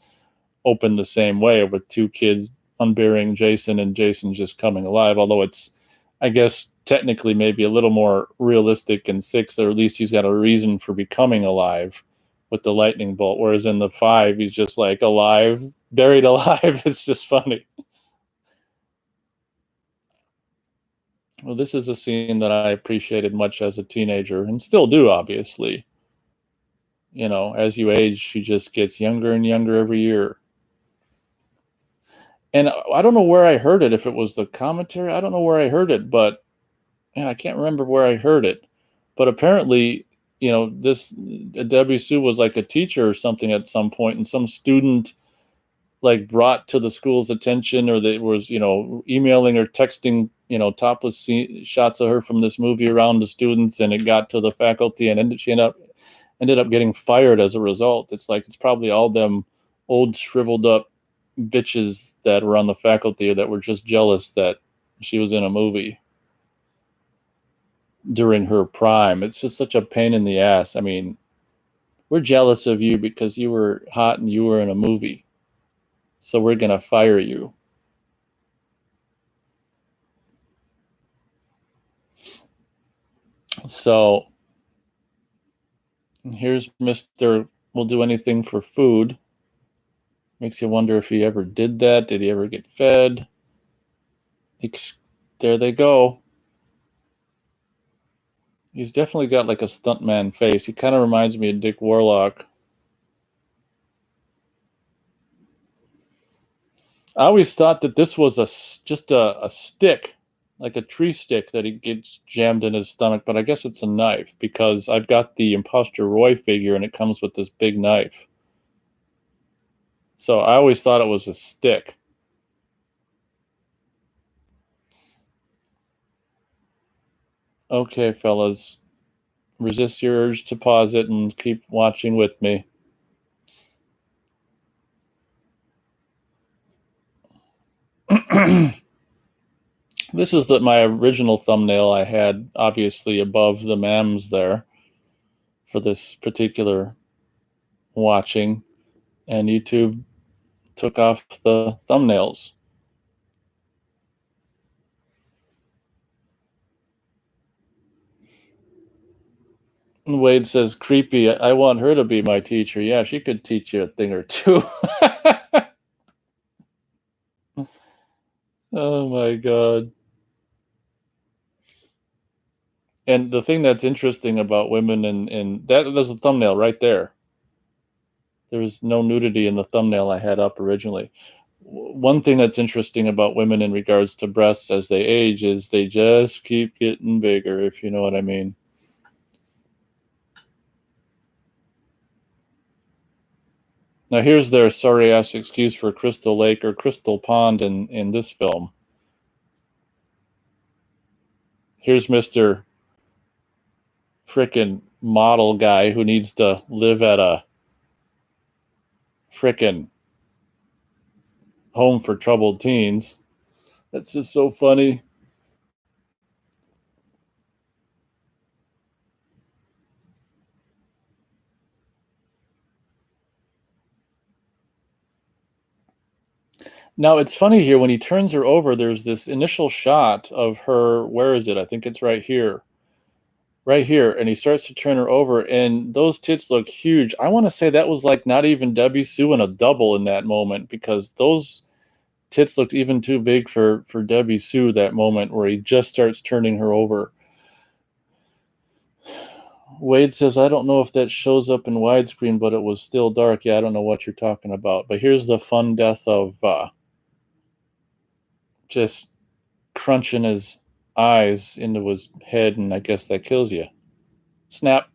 opened the same way with two kids unburying Jason and Jason just coming alive. Although it's, I guess, technically maybe a little more realistic in 6, or at least he's got a reason for becoming alive with the lightning bolt. Whereas in the 5, he's just like alive, buried alive. It's just funny. Well, this is a scene that I appreciated much as a teenager and still do, obviously. As you age, she just gets younger and younger every year. And I don't know where I heard it, if it was the commentary. I don't know where I heard it, but I can't remember where I heard it. But apparently, this Debbie Sue was like a teacher or something at some point, and some student like brought to the school's attention, or they was emailing or texting topless shots of her from this movie around the students, and it got to the faculty, and she ended up getting fired as a result. It's like it's probably all them old shriveled up bitches that were on the faculty that were just jealous that she was in a movie during her prime. It's just such a pain in the ass. I mean, we're jealous of you because you were hot and you were in a movie, so we're gonna fire you. So here's Mr. Will do anything for food. Makes you wonder if he ever did that. Did he ever get fed? There they go. He's definitely got like a stuntman face. He kind of reminds me of Dick Warlock. I always thought that this was just a stick, like a tree stick that he gets jammed in his stomach, but I guess it's a knife because I've got the Imposter Roy figure and it comes with this big knife. So I always thought it was a stick. Okay, fellas, resist your urge to pause it and keep watching with me. This is my original thumbnail I had, obviously above the memes there for this particular watching, and YouTube took off the thumbnails. Wade says, creepy. I want her to be my teacher. Yeah, she could teach you a thing or two. Oh my God. And the thing that's interesting about women and that there's a thumbnail right there. There was no nudity in the thumbnail I had up originally. One thing that's interesting about women in regards to breasts as they age is they just keep getting bigger, if you know what I mean. Now here's their sorry ass excuse for Crystal Lake or Crystal Pond in this film. Here's Mr. frickin' model guy who needs to live at a frickin' home for troubled teens. That's just so funny. Now it's funny here when he turns her over, there's this initial shot of her. Where is it? I think it's right here. Right here. And he starts to turn her over, and those tits look huge. I want to say that was like not even Debbie Sue in a double in that moment because those tits looked even too big for Debbie Sue that moment where he just starts turning her over. Wade says, I don't know if that shows up in widescreen, but it was still dark. Yeah, I don't know what you're talking about. But here's the fun death of just crunching his eyes into his head, and I guess that kills you. Snap.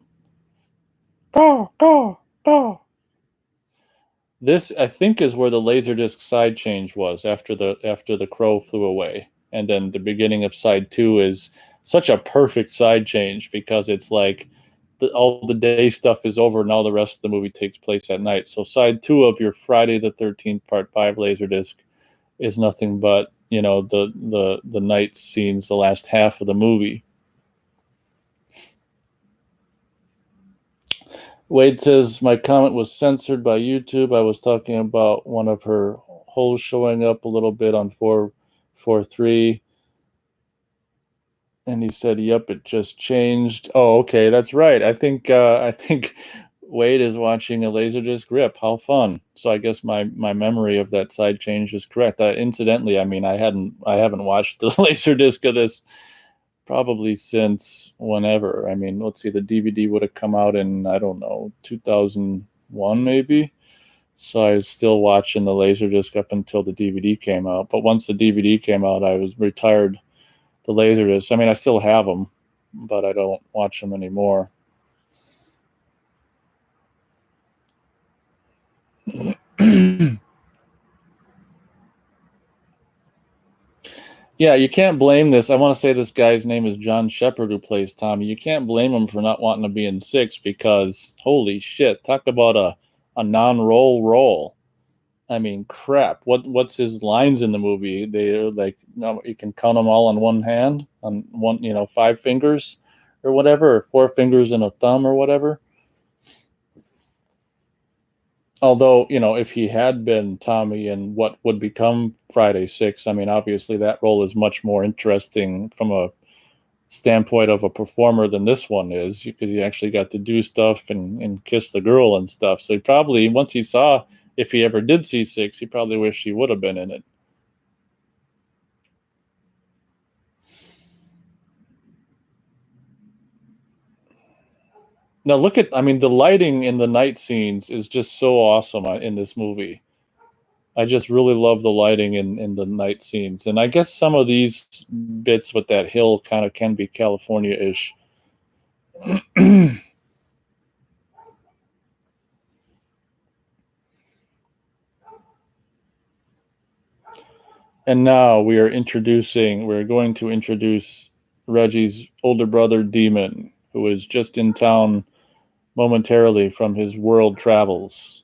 Go, go, go. This, I think, is where the Laserdisc side change was after the crow flew away. And then the beginning of side 2 is such a perfect side change because it's like all the day stuff is over and all the rest of the movie takes place at night. So side 2 of your Friday the 13th Part 5 Laserdisc is nothing but, you know, the night scenes, the last half of the movie. Wade says my comment was censored by YouTube. I was talking about one of her holes showing up a little bit on 443. And he said, "Yep, it just changed." Oh, okay, that's right. I think Wade is watching a Laserdisc rip. How fun! So I guess my memory of that side change is correct. Incidentally, I mean, I haven't watched the Laserdisc of this probably since whenever. I mean, let's see, the DVD would have come out in, I don't know, 2001 maybe. So I was still watching the Laserdisc up until the DVD came out. But once the DVD came out, I was retired the Laserdisc. I mean, I still have them, but I don't watch them anymore. Yeah, you can't blame this. I want to say this guy's name is John Shepard who plays Tommy. You can't blame him for not wanting to be in 6 because holy shit, talk about a non-role role. I mean, crap. What's his lines in the movie? They're like, no, you can count them all on one hand, on one, 5 fingers or whatever, or 4 fingers and a thumb or whatever. Although, if he had been Tommy in what would become Friday 6, I mean, obviously that role is much more interesting from a standpoint of a performer than this one is because he actually got to do stuff and kiss the girl and stuff. So he probably, once he saw, if he ever did see 6, he probably wished he would have been in it. Now I mean, the lighting in the night scenes is just so awesome in this movie. I just really love the lighting in the night scenes. And I guess some of these bits with that hill kind of can be California-ish. And now we're going to introduce Reggie's older brother, Demon, who is just in town momentarily from his world travels.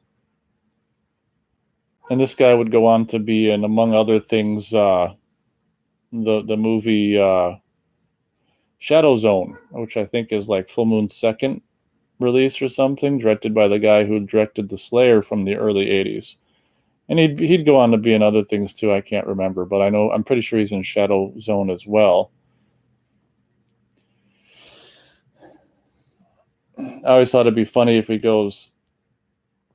And this guy would go on to be, and among other things, the movie Shadow Zone, which I think is like Full Moon's second release or something, directed by the guy who directed The Slayer from the early '80s. And he'd go on to be in other things too. I can't remember, but I'm pretty sure he's in Shadow Zone as well. I always thought it'd be funny if he goes,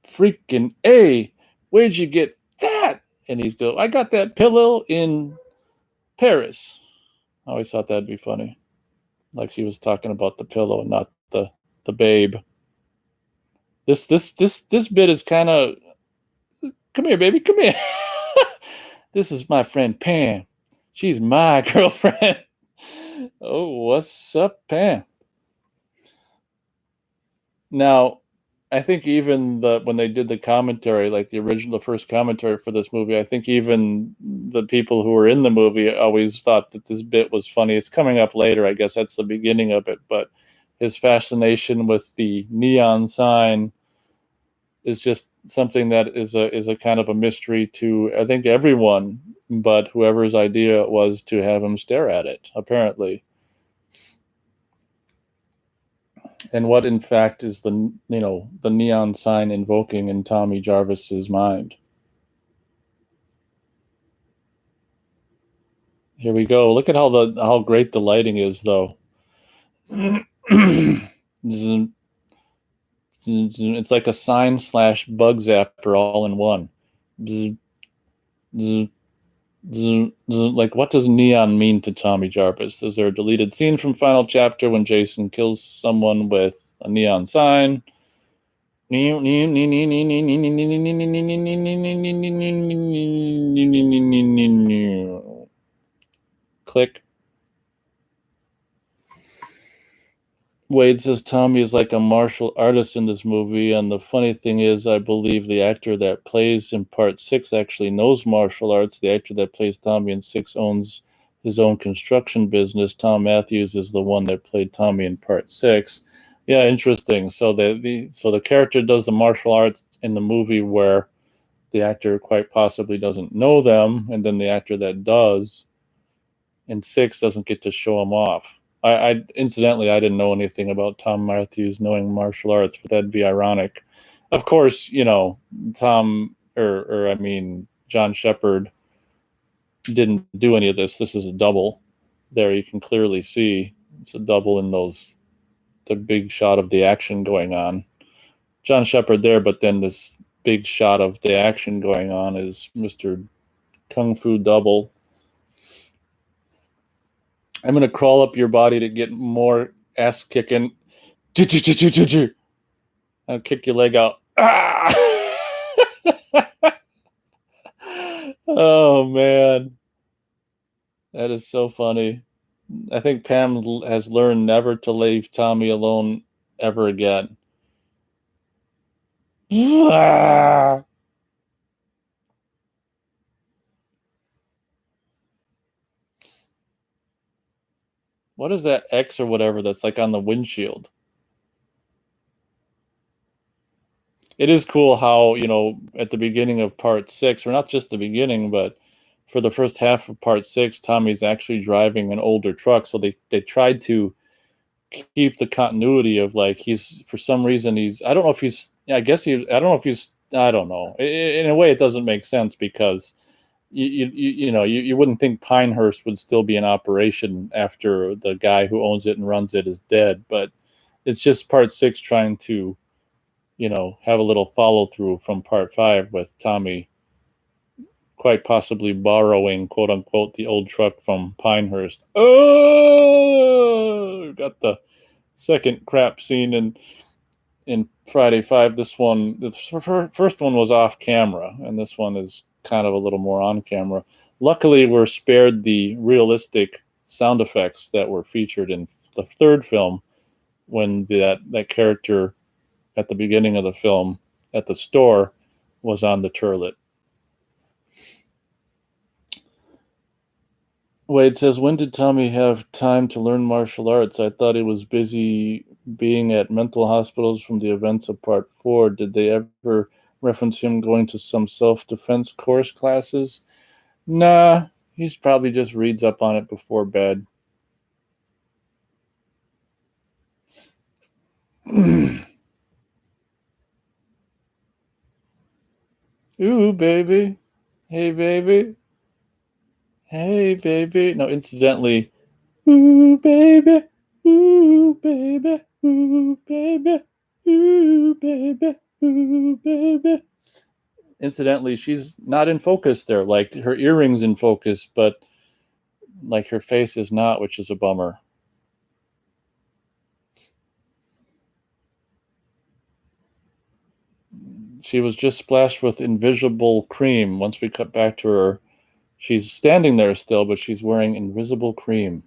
"Freaking A, where'd you get that?" And he's go, "I got that pillow in Paris." I always thought that'd be funny, like he was talking about the pillow, not the babe. This bit is kind of, come here, baby, come here. This is my friend Pam. She's my girlfriend. Oh, what's up, Pam? Now, I think even when they did the commentary, like the first commentary for this movie, I think even the people who were in the movie always thought that this bit was funny. It's coming up later, I guess that's the beginning of it, but his fascination with the neon sign is just something that is a kind of a mystery to, I think, everyone, but whoever's idea it was to have him stare at it, apparently. And what in fact is the neon sign invoking in Tommy Jarvis's mind? Here we go. Look at how great the lighting is, though. It's like a sign slash bug zapper all in one. Like, what does neon mean to Tommy Jarvis? Is there a deleted scene from final chapter when Jason kills someone with a neon sign? Click. Wade says Tommy is like a martial artist in this movie, and the funny thing is, I believe the actor that plays in part 6 actually knows martial arts. The actor that plays Tommy in 6 owns his own construction business. Tom Matthews is the one that played Tommy in part 6. Yeah, interesting. So the character does the martial arts in the movie where the actor quite possibly doesn't know them, and then the actor that does in 6 doesn't get to show them off. I incidentally, I didn't know anything about Tom Matthews knowing martial arts, but that'd be ironic. Of course, Tom or I mean John Shepherd didn't do any of this. This is a double. There you can clearly see it's a double in the big shot of the action going on. John Shepherd there, but then this big shot of the action going on is Mr. Kung Fu Double. I'm going to crawl up your body to get more ass kicking. I'll kick your leg out. Ah! Oh, man. That is so funny. I think Pam has learned never to leave Tommy alone ever again. Ah! What is that X or whatever that's like on the windshield? It is cool how, at the beginning of part 6, or not just the beginning, but for the first half of part 6, Tommy's actually driving an older truck. So they tried to keep the continuity of, like, he's, for some reason, I don't know if he's, I guess I don't know if he's, I don't know. In a way, it doesn't make sense because you wouldn't think Pinehurst would still be in operation after the guy who owns it and runs it is dead. But it's just part 6 trying to, have a little follow through from part 5 with Tommy quite possibly borrowing, quote unquote, the old truck from Pinehurst. Oh, got the second crap scene in Friday 5. This one, the first one was off camera, and this one is kind of a little more on camera. Luckily, we're spared the realistic sound effects that were featured in the third film when that character at the beginning of the film at the store was on the turlet. Wade says, when did Tommy have time to learn martial arts? I thought he was busy being at mental hospitals from the events of part 4. Did they ever reference him going to some self-defense course classes? Nah, he's probably just reads up on it before bed. Ooh, baby. Hey, baby. Hey, baby. No, incidentally, ooh, baby. Ooh, baby. Ooh, baby. Ooh, baby. Ooh, baby. Incidentally, she's not in focus there. Like, her earring's in focus, but like her face is not, which is a bummer. She was just splashed with invisible cream. Once we cut back to her, she's standing there still, but she's wearing invisible cream.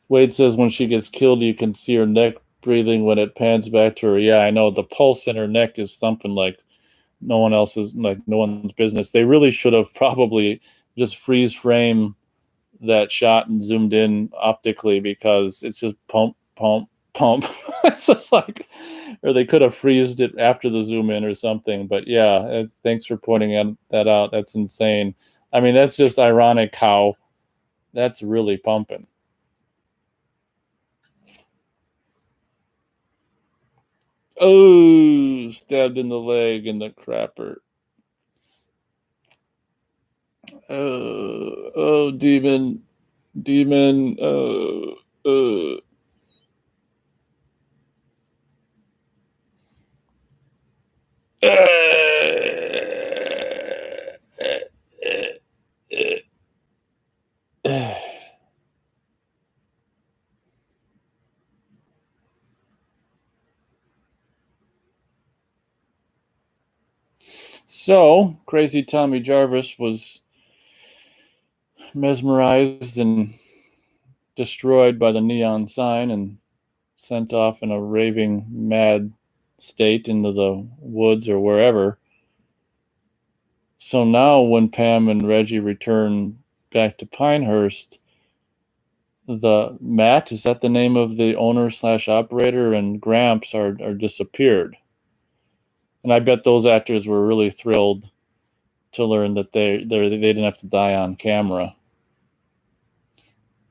Wade says when she gets killed, you can see her neck breathing when it pans back to her. Yeah, I know. The pulse in her neck is thumping like no one's business. They really should have probably just freeze frame that shot and zoomed in optically, because it's just pump, pump, pump. It's just like, or they could have freezed it after the zoom in or something. But yeah, thanks for pointing that out. That's insane. I mean, that's just ironic how that's really pumping. Oh, stabbed in the leg in the crapper. Oh, demon. Uh. So, crazy Tommy Jarvis was mesmerized and destroyed by the neon sign and sent off in a raving mad state into the woods or wherever. So now when Pam and Reggie return back to Pinehurst, the Matt, is that the name of the owner / operator, and Gramps are disappeared. And I bet those actors were really thrilled to learn that they didn't have to die on camera.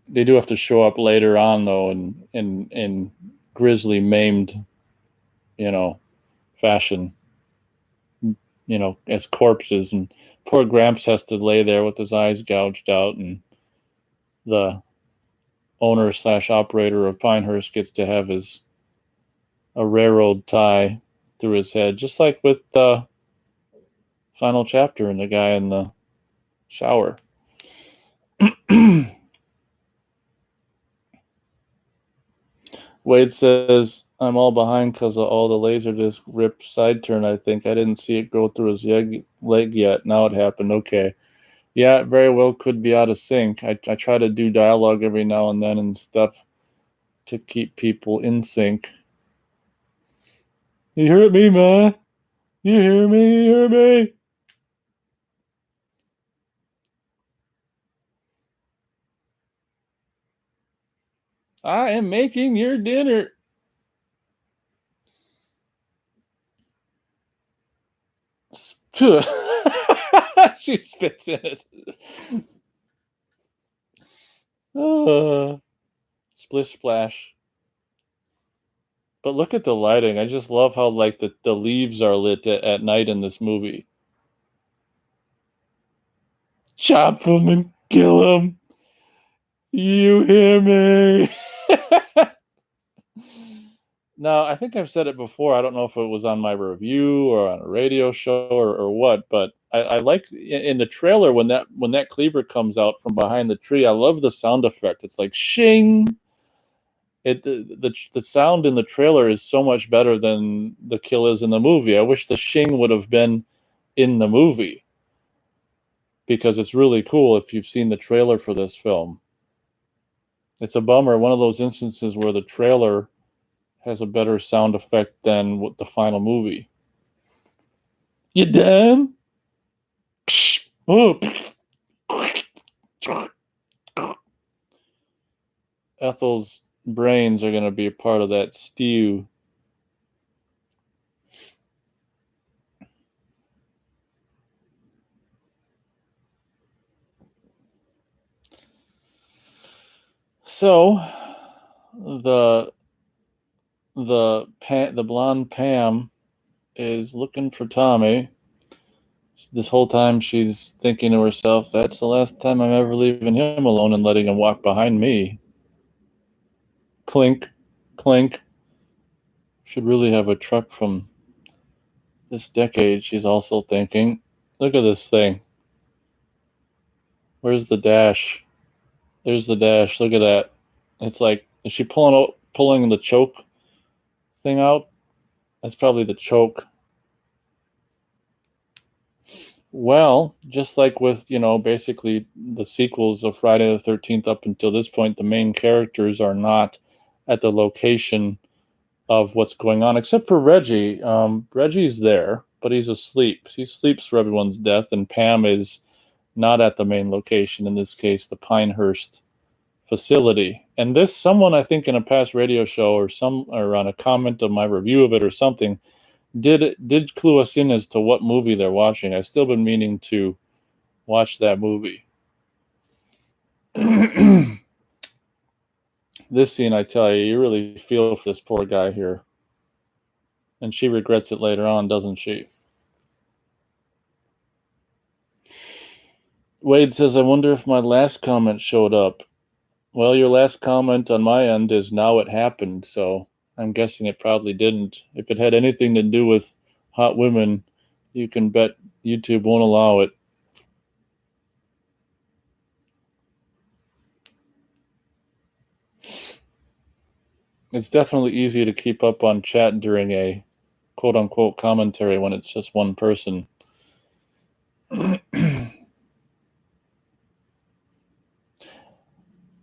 They do have to show up later on though in grisly maimed, fashion, as corpses, and poor Gramps has to lay there with his eyes gouged out, and the owner / operator of Pinehurst gets to have a railroad tie through his head, just like with the final chapter and the guy in the shower. Wade says, I'm all behind because of all the Laserdisc rip side turn, I think. I didn't see it go through his leg yet. Now it happened. Okay. Yeah, it very well could be out of sync. I try to do dialogue every now and then and stuff to keep people in sync. You hear me, man? You hear me? You hear me? I am making your dinner. She spits in it. Splish splash. But look at the lighting. I just love how like the leaves are lit at night in this movie. Chop them and kill them. You hear me? Now, I think I've said it before. I don't know if it was on my review or on a radio show or what, but I like in the trailer when that cleaver comes out from behind the tree. I love the sound effect. It's like shing. The sound in the trailer is so much better than the kill is in the movie. I wish the Shing would have been in the movie, because it's really cool if you've seen the trailer for this film. It's a bummer, one of those instances where the trailer has a better sound effect than what the final movie. You done? Oh. Ethel's brains are going to be a part of that stew. So the blonde Pam is looking for Tommy. This whole time she's thinking to herself, that's the last time I'm ever leaving him alone and letting him walk behind me. Clink, clink. Should really have a truck from this decade, she's also thinking. Look at this thing. Where's the dash? There's the dash. Look at that. It's like, is she pulling the choke thing out? That's probably the choke. Well, just like with, basically the sequels of Friday the 13th up until this point, the main characters are not at the location of what's going on, except for Reggie. Reggie's there, but he's asleep. He sleeps for everyone's death, and Pam is not at the main location, in this case, the Pinehurst facility. And this, someone I think in a past radio show or on a comment of my review of it or something, did clue us in as to what movie they're watching. I've still been meaning to watch that movie. This scene, I tell you, you really feel for this poor guy here. And she regrets it later on, doesn't she? Wade says, I wonder if my last comment showed up. Well, your last comment on my end is now it happened, so I'm guessing it probably didn't. If it had anything to do with hot women, you can bet YouTube won't allow it. It's definitely easy to keep up on chat during a quote-unquote commentary when it's just one person. And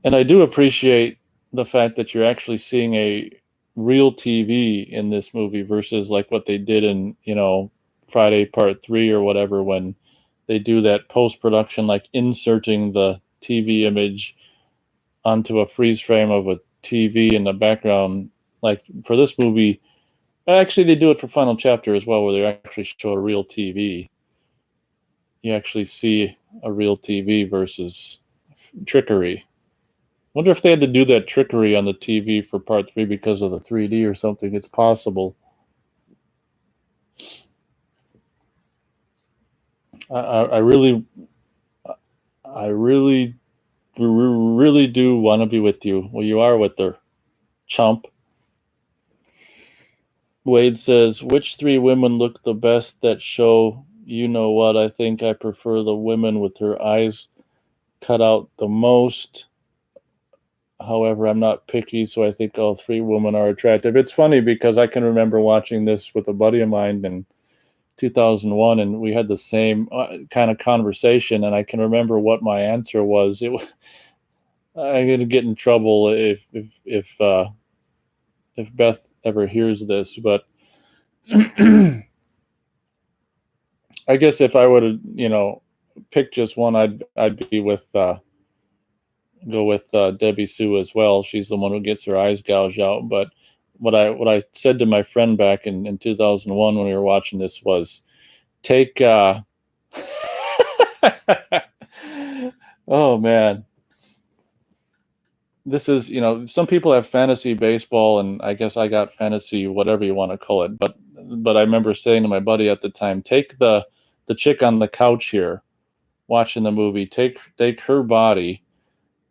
I do appreciate the fact that you're actually seeing a real TV in this movie versus like what they did in, Friday Part 3 or whatever, when they do that post-production, like inserting the TV image onto a freeze frame of a TV in the background. Like for this movie, actually they do it for Final Chapter as well, where they actually show a real TV. You actually see a real TV versus trickery. Wonder if they had to do that trickery on the TV for Part 3 because of the 3D or something. It's possible. I really do want to be with you. Well, you are with her, chump. Wade says, which 3 women look the best that show you know what? I think I prefer the women with her eyes cut out the most. However, I'm not picky, so I think all 3 women are attractive. It's funny because I can remember watching this with a buddy of mine in 2001, and we had the same kind of conversation, and I can remember what my answer was. I'm going to get in trouble if Beth ever hears this, but I guess if I were to, pick just one, I'd be with go with Debbie Sue as well. She's the one who gets her eyes gouged out. But what I said to my friend back in 2001 when we were watching this was, take oh man, this is, some people have fantasy baseball, and I guess I got fantasy whatever you want to call it, but I remember saying to my buddy at the time, take the chick on the couch here watching the movie, take her body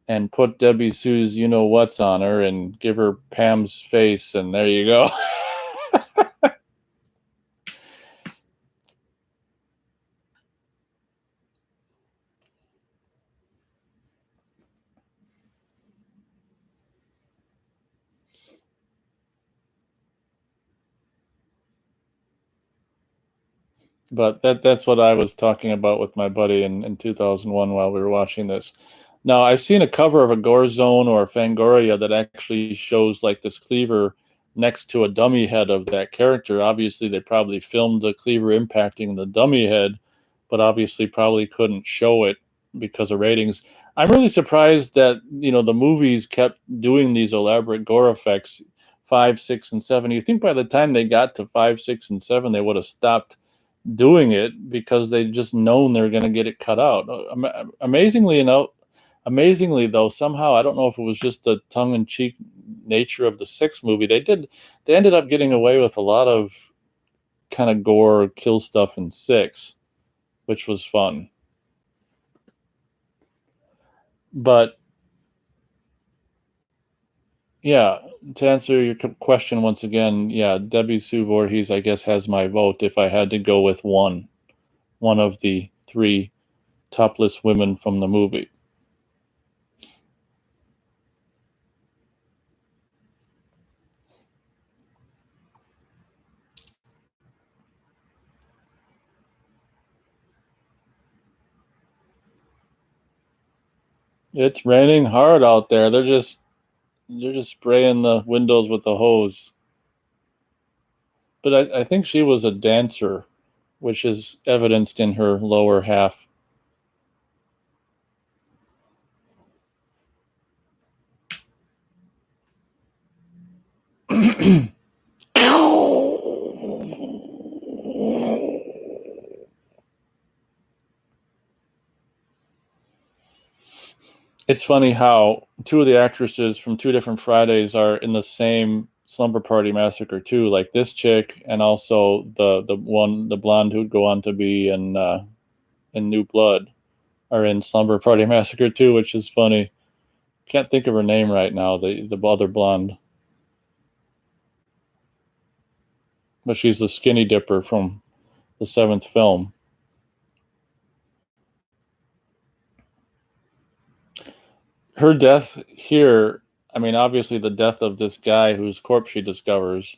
and put Debbie Sue's what's on her and give her Pam's face, and there you go. But that's what I was talking about with my buddy in 2001 while we were watching this. Now, I've seen a cover of a Gore Zone or a Fangoria that actually shows like this cleaver next to a dummy head of that character. Obviously, they probably filmed the cleaver impacting the dummy head, but obviously probably couldn't show it because of ratings. I'm really surprised that, the movies kept doing these elaborate gore effects 5, 6, and 7. You think by the time they got to 5, 6, and 7, they would have stopped doing it because they just known they're going to get it cut out. Amazingly though, somehow I don't know if it was just the tongue-in-cheek nature of the sixth movie. They ended up getting away with a lot of kind of gore kill stuff in six, which was fun. But yeah, to answer your question once again, yeah, Debbie Sue Voorhees, I guess, has my vote if I had to go with one of the three topless women from the movie. It's raining hard out there. They're just spraying the windows with the hose. But I think she was a dancer, which is evidenced in her lower half. It's funny how two of the actresses from two different Fridays are in the same Slumber Party Massacre too, like this chick and also the blonde who'd go on to be in New Blood are in Slumber Party Massacre too, which is funny. Can't think of her name right now, the other blonde. But she's the skinny dipper from the seventh film. Her death here, I mean, obviously the death of this guy whose corpse she discovers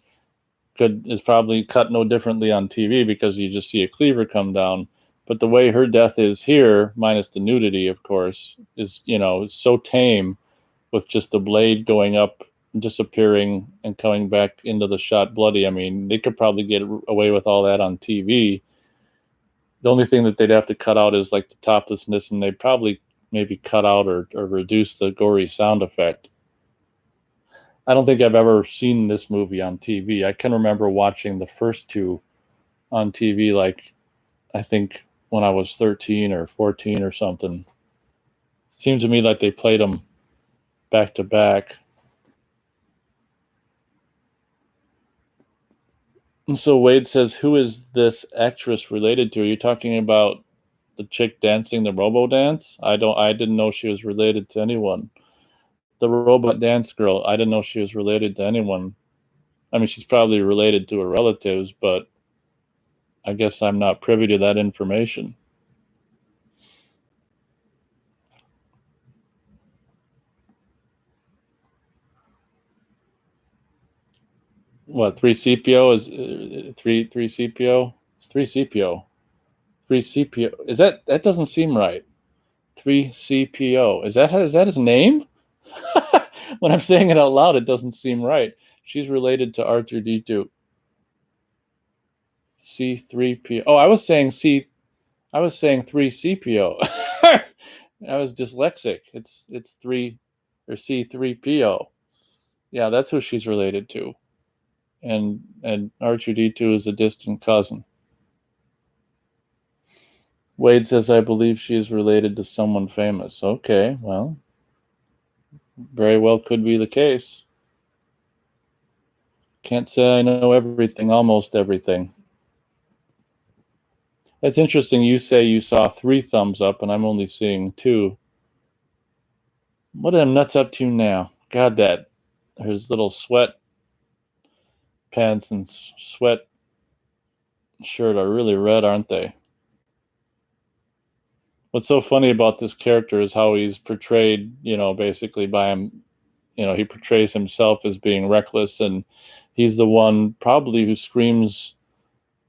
is probably cut no differently on TV because you just see a cleaver come down. But the way her death is here, minus the nudity, of course, is so tame, with just the blade going up, disappearing, and coming back into the shot bloody. I mean, they could probably get away with all that on TV. The only thing that they'd have to cut out is like the toplessness, and they'd probably maybe cut out or reduce the gory sound effect. I don't think I've ever seen this movie on TV. I can remember watching the first two on TV, like I think when I was 13 or 14 or something. It seemed to me like they played them back to back. And so Wade says, who is this actress related to? Are you talking about the chick dancing the robo dance? I didn't know she was related to anyone. The robot dance girl, I didn't know she was related to anyone. I mean, she's probably related to her relatives, but I guess I'm not privy to that information. What, 3CPO is 3CPO? It's 3CPO. 3CPO. That doesn't seem right. 3CPO. Is that his name? When I'm saying it out loud, it doesn't seem right. She's related to R2D2. C3PO. Oh, I was saying 3CPO. I was dyslexic. It's 3 or C3PO. Yeah, that's who she's related to. And R2D2 is a distant cousin. Wade says, I believe she is related to someone famous. Okay, well, very well could be the case. Can't say I know everything, almost everything. It's interesting. You say you saw 3 thumbs up, and I'm only seeing 2. What are them nuts up to now? God, that his little sweat pants and sweat shirt are really red, aren't they? What's so funny about this character is how he's portrayed, basically by him. He portrays himself as being reckless, and he's the one probably who screams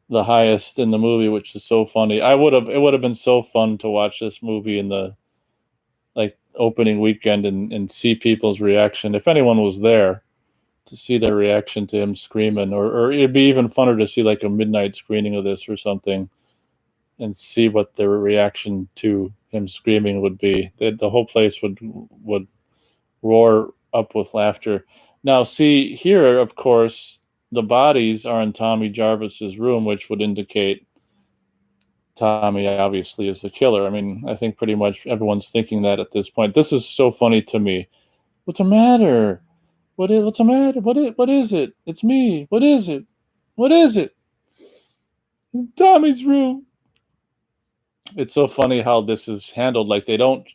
the highest in the movie, which is so funny. It would have been so fun to watch this movie in the like opening weekend and see people's reaction. If anyone was there, to see their reaction to him screaming, or it'd be even funner to see like a midnight screening of this or something and see what their reaction to him screaming would be. The whole place would roar up with laughter. Now, see here, of course, the bodies are in Tommy Jarvis's room, which would indicate Tommy obviously is the killer. I mean, I think pretty much everyone's thinking that at this point. This is so funny to me. What's the matter? What's the matter? What is it? It's me. What is it? What is it? Tommy's room. It's so funny how this is handled. Like they don't,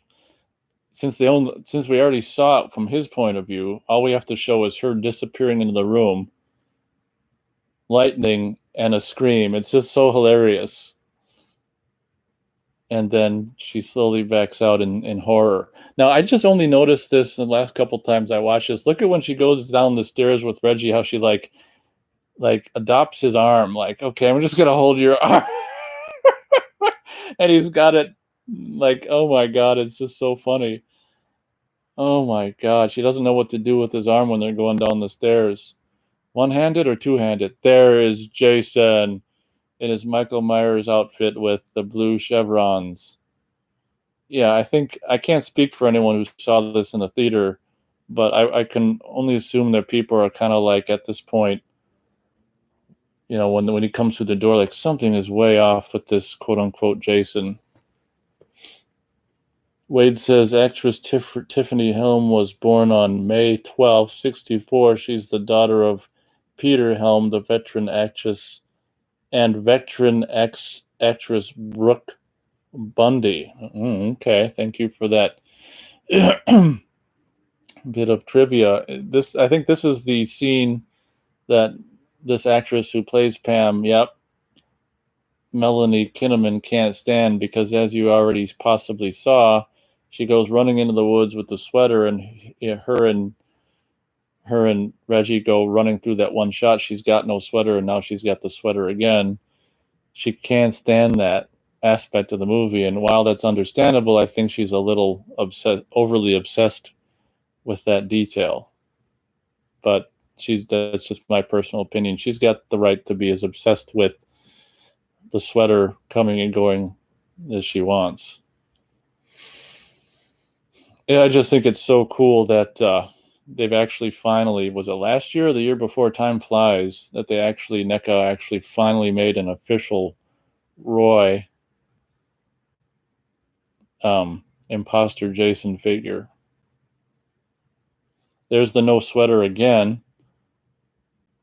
since we already saw it from his point of view, all we have to show is her disappearing into the room, lightning and a scream. It's just so hilarious. And then she slowly backs out in horror. Now, I just only noticed this the last couple times I watched this. Look at when she goes down the stairs with Reggie, how she like adopts his arm. Like, okay, I'm just gonna hold your arm, and he's got it. Like, oh my god, it's just so funny. Oh my god, she doesn't know what to do with his arm when they're going down the stairs. One-handed or two-handed? There is Jason in his Michael Myers outfit with the blue chevrons. Yeah, I think I can't speak for anyone who saw this in the theater, but I can only assume that people are kind of like at this point, you know, when he comes through the door, like something is way off with this quote unquote Jason. Wade says actress Tiffany Helm was born on May 12th, 1964. She's the daughter of Peter Helm, the veteran actress, and veteran actress Brooke Bundy. Okay, thank you for that bit of trivia. I think this is the scene that this actress who plays Pam, Melanie Kinnaman, can't stand, because as you already possibly saw, she goes running into the woods with the sweater, and her and Reggie go running through that one shot. She's got no sweater, and now she's got the sweater again. She can't stand that aspect of the movie, and while that's understandable, I think she's a little overly obsessed with that detail. But that's just my personal opinion. She's got the right to be as obsessed with the sweater coming and going as she wants. Yeah, I just think it's so cool that they've actually finally, was it last year or the year before, time flies, that NECA actually finally made an official Roy imposter Jason figure. There's the no sweater again,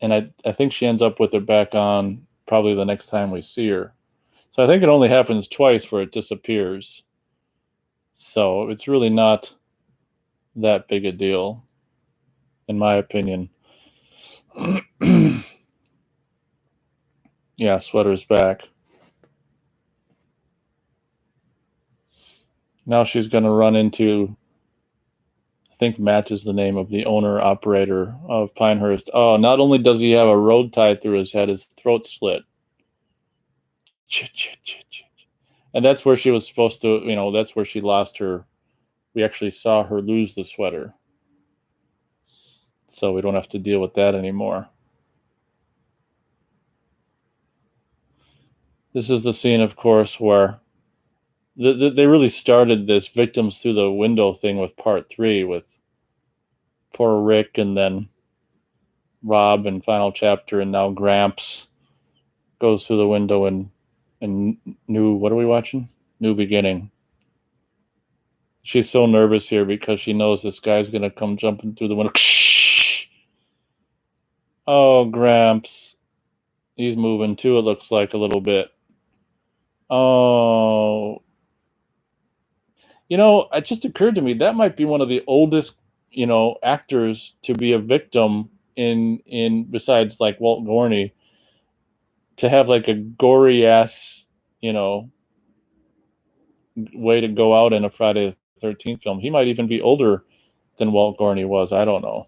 and I think she ends up with it back on probably the next time we see her. So I think it only happens twice where it disappears. So it's really not that big a deal, in my opinion. Yeah, sweater's back. Now she's going to run into, I think Matt is the name of the owner operator of Pinehurst. Oh, not only does he have a road tied through his head, his throat slit. And that's where she was supposed to, that's where she lost her. We actually saw her lose the sweater. So we don't have to deal with that anymore. This is the scene, of course, where they really started this victims through the window thing with part 3, with poor Rick, and then Rob in final chapter, and now Gramps goes through the window and new, what are we watching? New Beginning. She's so nervous here because she knows this guy's going to come jumping through the window. Oh, Gramps. He's moving too, it looks like, a little bit. Oh. It just occurred to me that might be one of the oldest, actors to be a victim in besides like Walt Gorney, to have like a gory ass, way to go out in a Friday the 13th film. He might even be older than Walt Gorney was. I don't know.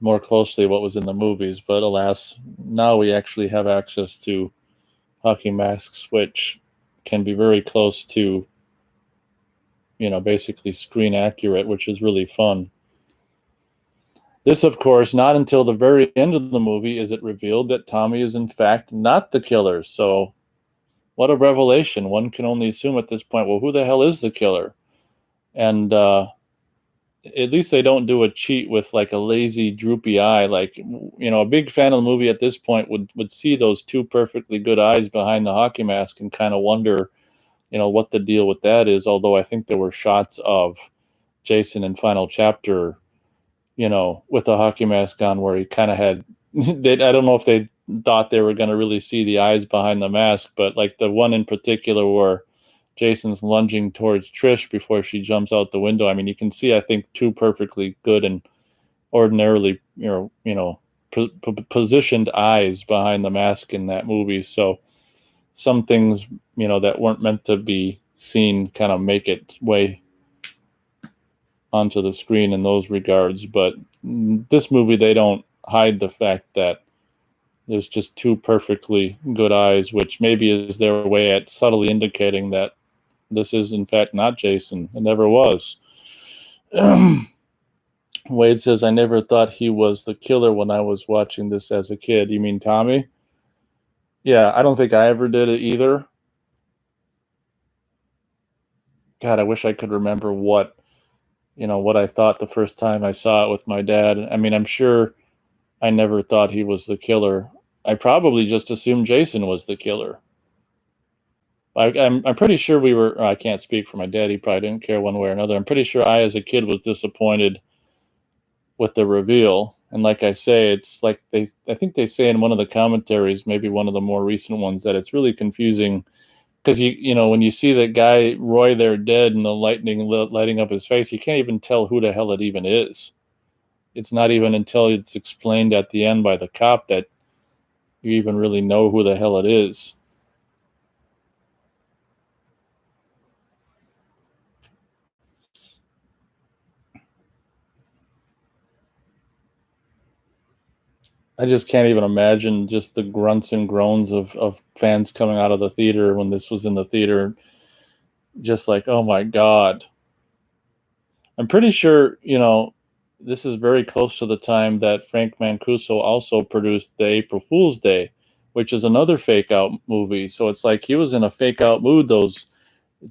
more closely what was in the movies. But alas, now we actually have access to hockey masks, which can be very close to, basically screen accurate, which is really fun. This, of course, not until the very end of the movie is it revealed that Tommy is in fact not the killer. So what a revelation. One can only assume at this point, well, who the hell is the killer? And at least they don't do a cheat with like a lazy, droopy eye. Like, a big fan of the movie at this point would see those two perfectly good eyes behind the hockey mask and kind of wonder, what the deal with that is. Although I think there were shots of Jason in Final Chapter, with the hockey mask on where he kind of had, I don't know if they thought they were going to really see the eyes behind the mask, but like the one in particular where Jason's lunging towards Trish before she jumps out the window. I mean, you can see, I think, two perfectly good and ordinarily, positioned eyes behind the mask in that movie. So some things, that weren't meant to be seen kind of make it way onto the screen in those regards. But this movie, they don't hide the fact that there's just two perfectly good eyes, which maybe is their way at subtly indicating that this is in fact not Jason. It never was. Wade says, I never thought he was the killer when I was watching this as a kid. You mean Tommy? Yeah, I don't think I ever did it either. God, I wish I could remember what I thought the first time I saw it with my dad. I mean, I'm sure I never thought he was the killer. I probably just assumed Jason was the killer. I'm pretty sure we were. I can't speak for my dad. He probably didn't care one way or another. I'm pretty sure I, as a kid, was disappointed with the reveal. And like I say, it's like I think they say in one of the commentaries, maybe one of the more recent ones, that it's really confusing because when you see that guy Roy there dead and the lightning lighting up his face, you can't even tell who the hell it even is. It's not even until it's explained at the end by the cop that you even really know who the hell it is. I just can't even imagine just the grunts and groans of fans coming out of the theater when this was in the theater. Just like, oh my God. I'm pretty sure, this is very close to the time that Frank Mancuso also produced the April Fool's Day, which is another fake out movie. So it's like he was in a fake out mood. It's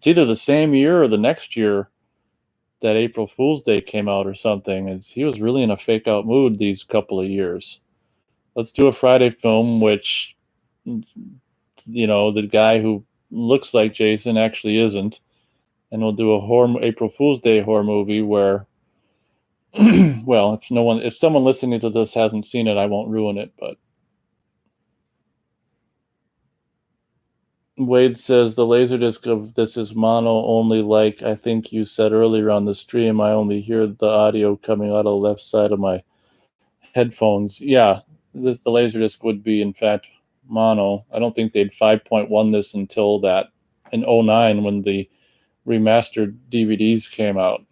either the same year or the next year that April Fool's Day came out or something. He was really in a fake out mood these couple of years. Let's do a Friday film, which, the guy who looks like Jason actually isn't. And we'll do a April Fool's Day horror movie where, well, if someone listening to this hasn't seen it, I won't ruin it. But Wade says the laserdisc of this is mono only. Like I think you said earlier on the stream, I only hear the audio coming out of the left side of my headphones. Yeah, the laserdisc would be in fact mono. I don't think they'd 5.1 this until that in 2009 when the remastered DVDs came out.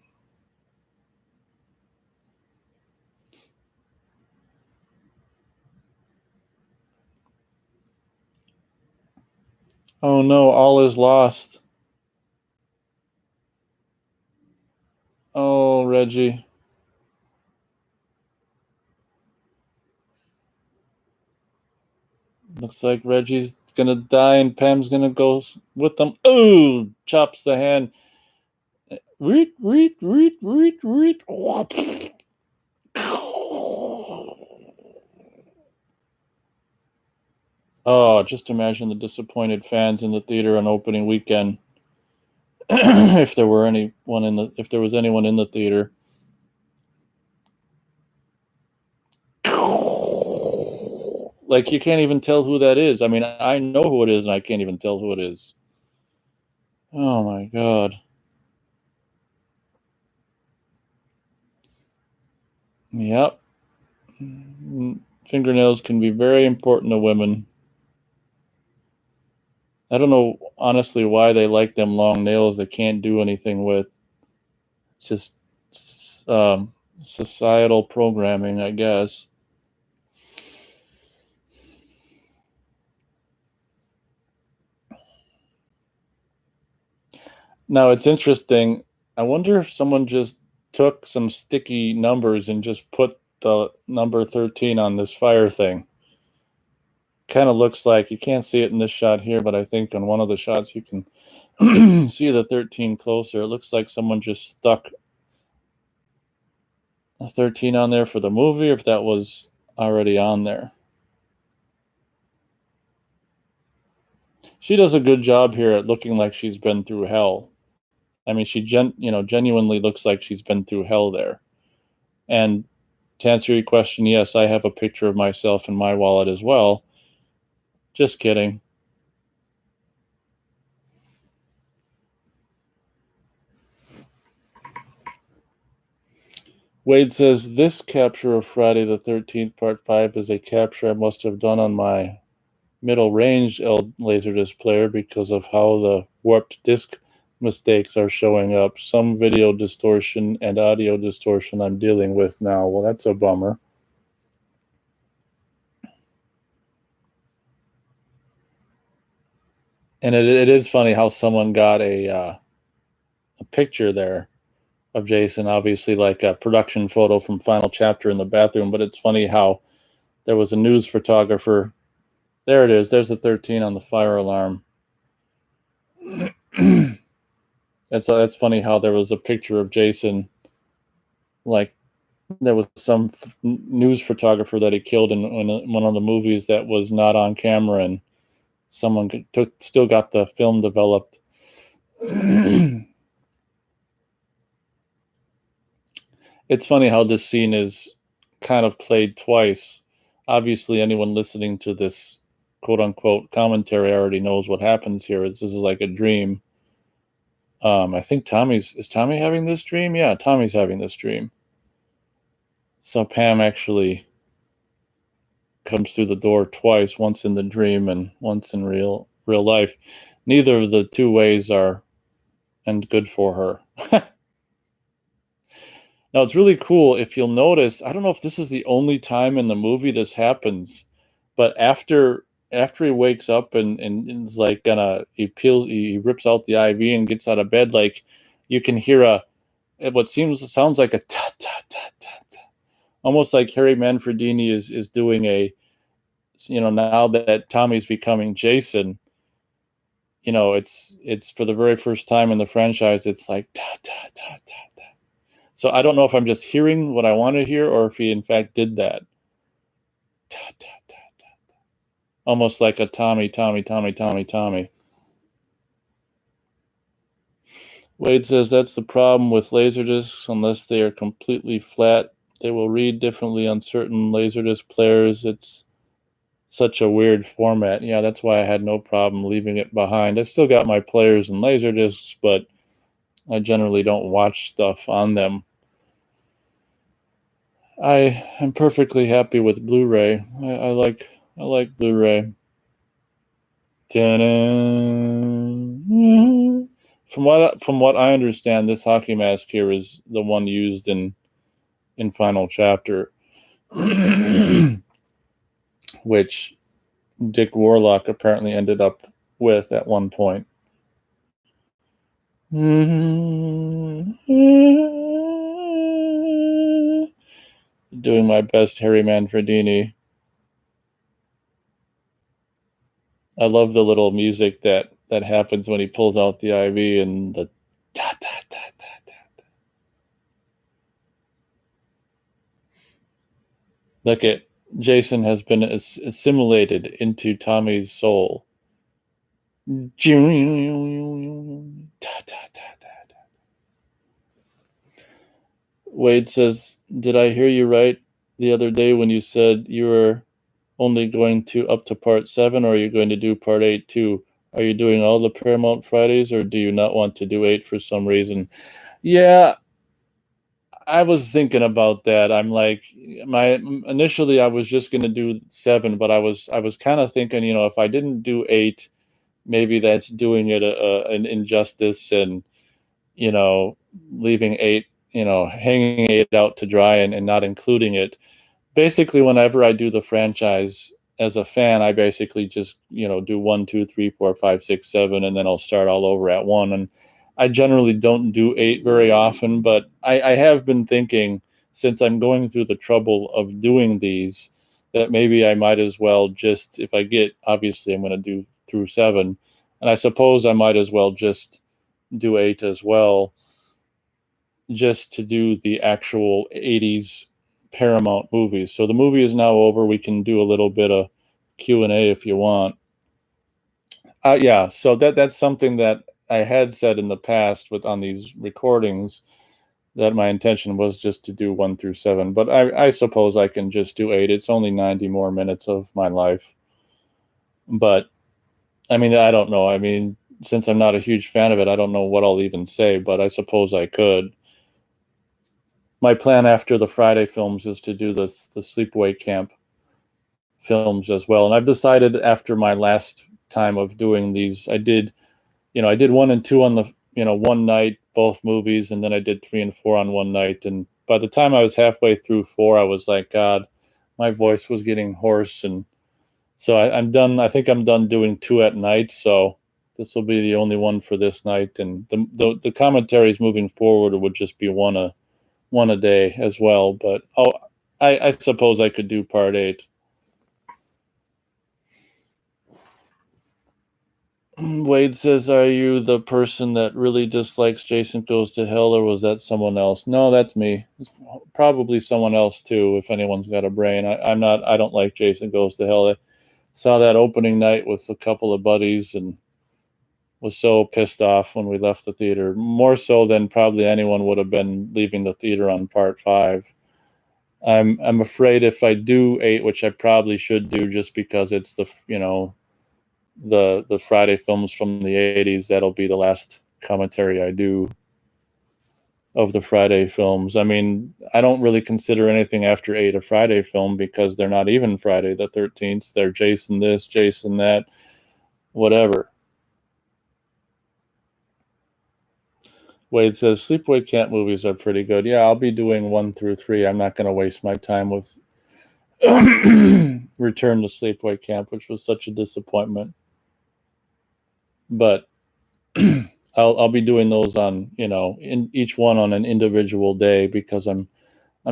Oh no, all is lost. Oh, Reggie. Looks like Reggie's gonna die and Pam's gonna go with them. Oh, chops the hand. Reet, reet, reet, reet, reet. Oh, just imagine the disappointed fans in the theater on opening weekend. If there was anyone in the theater. Like you can't even tell who that is. I mean, I know who it is and I can't even tell who it is. Oh my God. Yep. Fingernails can be very important to women. I don't know honestly why they like them long nails they can't do anything with. It's just societal programming, I guess. Now it's interesting. I wonder if someone just took some sticky numbers and just put the number 13 on this fire thing. Kind of looks like, you can't see it in this shot here, but I think on one of the shots you can see the 13 closer. It looks like someone just stuck a 13 on there for the movie, or if that was already on there. She does a good job here at looking like she's been through hell. I mean, she genuinely looks like she's been through hell there. And to answer your question, yes, I have a picture of myself in my wallet as well. Just kidding. Wade says, this capture of Friday the 13th, Part 5 is a capture I must have done on my middle range Laserdisc player because of how the warped disc mistakes are showing up. Some video distortion and audio distortion I'm dealing with now. Well, that's a bummer. And it is funny how someone got a picture there of Jason, obviously like a production photo from Final Chapter in the bathroom, but it's funny how there was a news photographer. There it is. There's the 13 on the fire alarm. That's funny how there was a picture of Jason, like there was some news photographer that he killed in one of the movies that was not on camera, and someone still got the film developed. It's funny how this scene is kind of played twice. Obviously, anyone listening to this quote unquote commentary already knows what happens here. This is like a dream. I think is Tommy having this dream? Yeah, Tommy's having this dream. So Pam actually comes through the door twice, once in the dream and once in real life. Neither of the two ways are and good for her. Now it's really cool if you'll notice, I don't know if this is the only time in the movie this happens, but after he wakes up and is like he rips out the IV and gets out of bed, like you can hear what sounds like a ta ta ta ta ta, almost like Harry Manfredini is doing now that Tommy's becoming Jason, it's for the very first time in the franchise, it's like ta ta ta ta ta. So I don't know if I'm just hearing what I want to hear or if he in fact did that. Ta ta ta ta ta. Almost like a Tommy, Tommy, Tommy, Tommy, Tommy. Wade says that's the problem with Laserdiscs. Unless they are completely flat, they will read differently on certain Laserdisc players. It's such a weird format. Yeah, that's why I had no problem leaving it behind. I still got my players and Laserdiscs, but I generally don't watch stuff on them. I am perfectly happy with Blu-ray. I like Blu-ray. From what I understand, this hockey mask here is the one used in Final Chapter, which Dick Warlock apparently ended up with at one point. Doing my best Harry Manfredini. I love the little music that happens when he pulls out the IV and the ta ta ta ta ta. Look at Jason has been assimilated into Tommy's soul. Ta ta ta ta. Wade says, "Did I hear you right the other day when you said you were only going to up to part 7, or are you going to do part 8 too? Are you doing all the Paramount Fridays, or do you not want to do 8 for some reason?" Yeah, I was thinking about that. I'm like, initially I was just going to do 7, but I was kind of thinking, if I didn't do 8, maybe that's doing it an injustice, and leaving 8 hanging it out to dry and not including it. Basically, whenever I do the franchise as a fan, I basically just, do 1, 2, 3, 4, 5, 6, 7, and then I'll start all over at 1. And I generally don't do 8 very often, but I have been thinking, since I'm going through the trouble of doing these, that maybe I might as well just, if I get, obviously I'm going to do through 7, and I suppose I might as well just do 8 as well, just to do the actual 80s Paramount movies. So the movie is now over. We can do a little bit of Q&A if you want. Yeah, so that's something that I had said in the past on these recordings, that my intention was just to do 1 through 7, but I suppose I can just do 8. It's only 90 more minutes of my life. But I mean, I don't know. I mean, since I'm not a huge fan of it, I don't know what I'll even say, but I suppose I could. My plan after the Friday films is to do the sleepaway camp films as well. And I've decided, after my last time of doing these, I did 1 and 2 on the, one night, both movies, and then I did 3 and 4 on one night. And by the time I was halfway through 4, I was like, God, my voice was getting hoarse. And so I'm done. I think I'm done doing 2 at night. So this will be the only one for this night. And the commentaries moving forward would just be one a day as well. But I suppose I could do part 8. Wade says, "Are you the person that really dislikes Jason Goes to Hell, or was that someone else?" No, that's me. It's probably someone else too, if anyone's got a brain. I'm not. I don't like Jason Goes to Hell. I saw that opening night with a couple of buddies and was so pissed off when we left the theater, more so than probably anyone would have been leaving the theater on part 5. I'm afraid if I do 8, which I probably should do, just because it's the Friday films from the 80s, that'll be the last commentary I do of the Friday films. I mean, I don't really consider anything after 8 a Friday film, because they're not even Friday the 13th. They're Jason this, Jason that, whatever. Wade says, sleepaway camp movies are pretty good. Yeah, I'll be doing 1 through 3. I'm not going to waste my time with Return to Sleepaway Camp, which was such a disappointment. But I'll be doing those on, in each one on an individual day, because I'm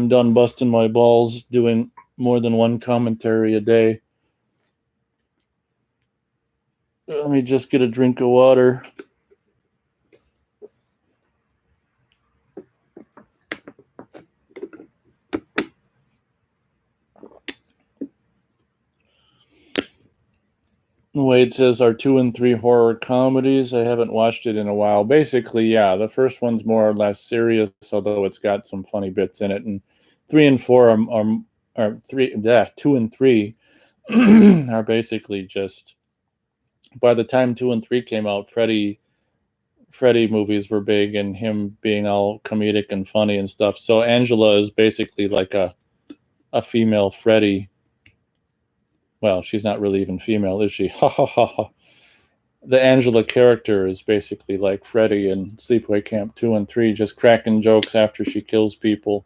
done busting my balls doing more than one commentary a day. Let me just get a drink of water. Wade says, "Are 2 and 3 horror comedies?" I haven't watched it in a while. Basically, yeah, the first one's more or less serious, although it's got some funny bits in it. And 3 and 4 are 2 and 3 are basically just, by the time 2 and 3 came out, Freddy movies were big, and him being all comedic and funny and stuff. So Angela is basically like a female Freddy. Well, she's not really even female, is she? Ha ha ha ha. The Angela character is basically like Freddy in Sleepaway Camp 2 and 3, just cracking jokes after she kills people.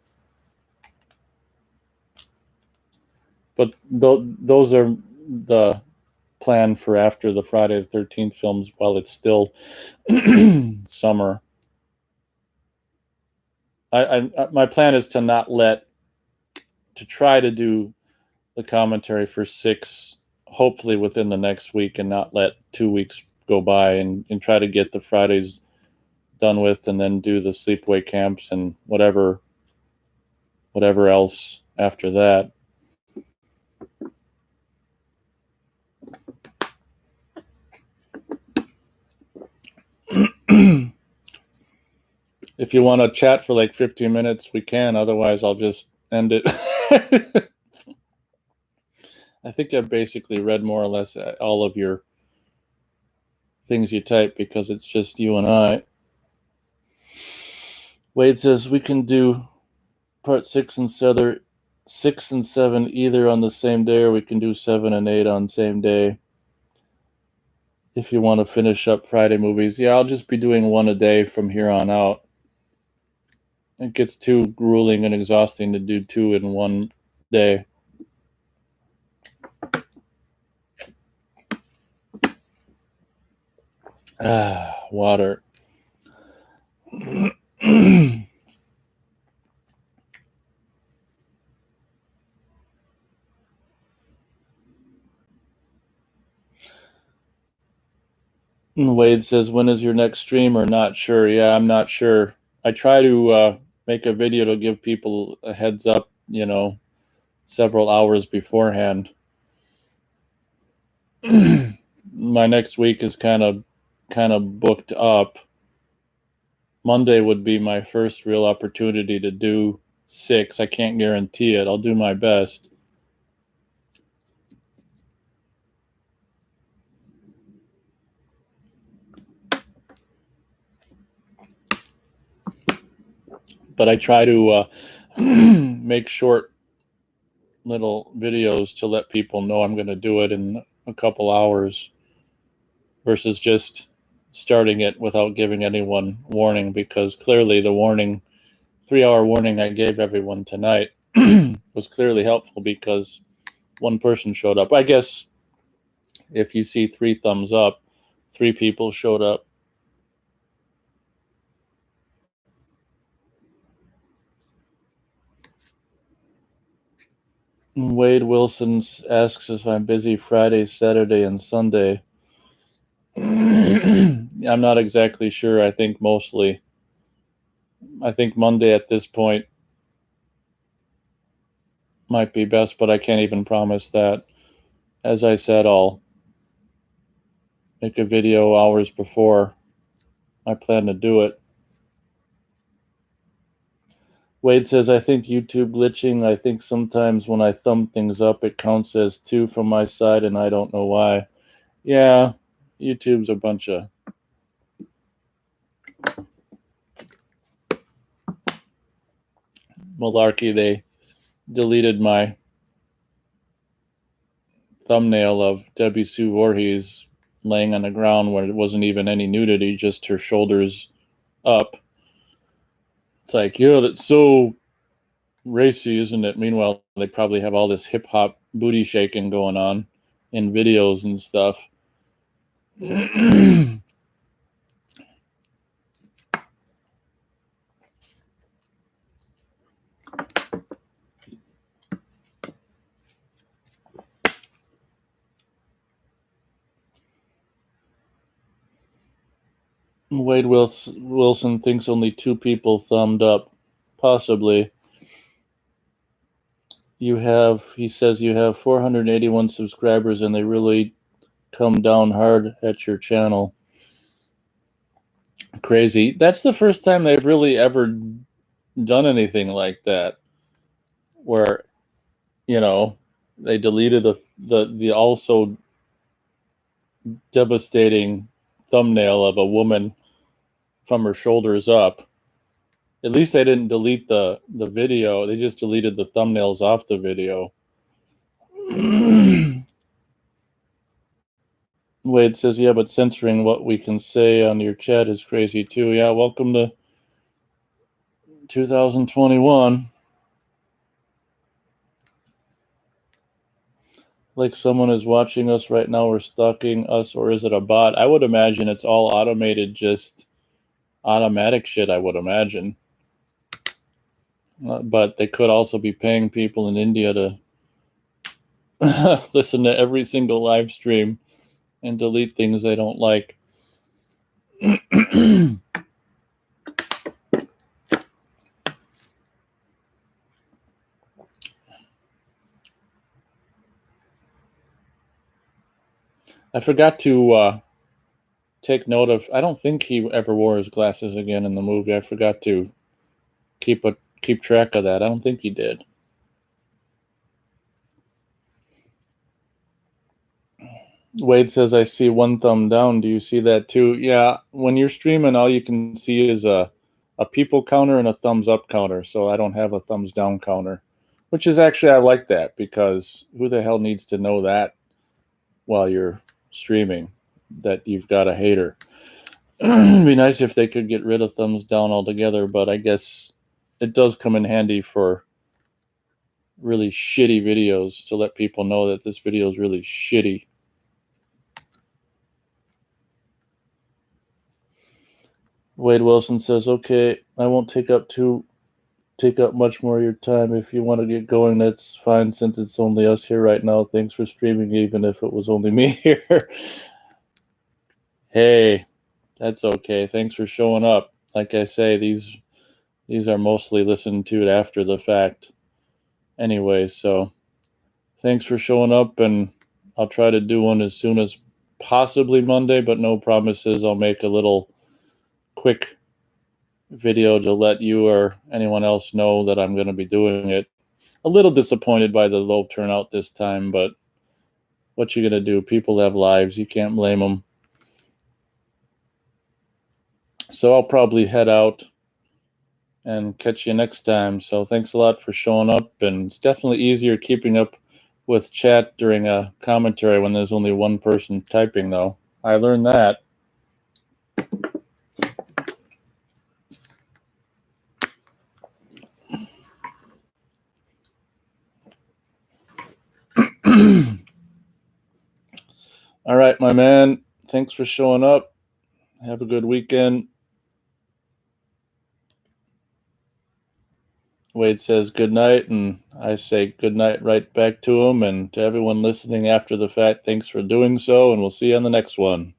But those are the plan for after the Friday the 13th films, while it's still summer. My plan is to try to do the commentary for 6, hopefully within the next week, and not let 2 weeks go by, and try to get the Fridays done with, and then do the sleepaway camps and whatever else after that. If you want to chat for like 15 minutes, we can. Otherwise, I'll just end it. I think I've basically read more or less all of your things you type, because it's just you and I. Wade says, we can do part 6 and 7 either on the same day, or we can do 7 and 8 on the same day if you want to finish up Friday movies. Yeah, I'll just be doing 1 a day from here on out. it gets too grueling and exhausting to do 2 in one day. Water. Wade says, when is your next stream? Or not sure. Yeah, I'm not sure. I try to make a video to give people a heads up, several hours beforehand. My next week is kind of booked up. Monday would be my first real opportunity to do 6. I can't guarantee it. I'll do my best. But I try to make short little videos to let people know I'm going to do it in a couple hours versus just starting it without giving anyone warning, because clearly the 3-hour warning I gave everyone tonight was clearly helpful because one person showed up. I guess if you see 3 thumbs up, 3 people showed up. Wade Wilson asks if I'm busy Friday, Saturday, and Sunday. I'm not exactly sure. I think mostly. I think Monday at this point might be best, but I can't even promise that. As I said, I'll make a video hours before I plan to do it. Wade says, I think YouTube glitching. I think sometimes when I thumb things up, it counts as 2 from my side, and I don't know why. Yeah, YouTube's a bunch of malarkey. They deleted my thumbnail of Debbie Sue Voorhees laying on the ground where it wasn't even any nudity, just her shoulders up. It's like, that's so racy, isn't it? Meanwhile, they probably have all this hip hop booty shaking going on in videos and stuff. Wade Wilson thinks only 2 people thumbed up. Possibly. He says you have 481 subscribers and they really come down hard at your channel. Crazy. That's the first time they've really ever done anything like that, where, they deleted the also devastating thumbnail of a woman from her shoulders up. At least they didn't delete the video. They just deleted the thumbnails off the video. Wade says, yeah, but censoring what we can say on your chat is crazy too. Yeah, welcome to 2021. Like someone is watching us right now or stalking us, or is it a bot? I would imagine it's all automated, just automatic shit, I would imagine. But they could also be paying people in India to listen to every single live stream and delete things they don't like. I forgot to take note of, I don't think he ever wore his glasses again in the movie. I forgot to keep track of that. I don't think he did. Wade says, I see 1 thumb down. Do you see that too? Yeah, when you're streaming, all you can see is a people counter and a thumbs up counter. So I don't have a thumbs down counter, which is actually, I like that, because who the hell needs to know that while you're streaming, that you've got a hater? It'd be nice if they could get rid of thumbs down altogether, but I guess it does come in handy for really shitty videos to let people know that this video is really shitty. Wade Wilson says, okay, I won't take up much more of your time. If you want to get going, that's fine, since it's only us here right now. Thanks for streaming, even if it was only me here. Hey, that's okay. Thanks for showing up. Like I say, these are mostly listened to after the fact anyway, so thanks for showing up, and I'll try to do one as soon as possibly Monday, but no promises. I'll make a little quick video to let you or anyone else know that I'm going to be doing it. A little disappointed by the low turnout this time, but what you going to do? People have lives. You can't blame them. So I'll probably head out and catch you next time. So thanks a lot for showing up, and it's definitely easier keeping up with chat during a commentary when there's only one person typing, though. I learned that. All right, my man. Thanks for showing up. Have a good weekend. Wade says good night, and I say good night right back to him. And to everyone listening after the fact, thanks for doing so, and we'll see you on the next one.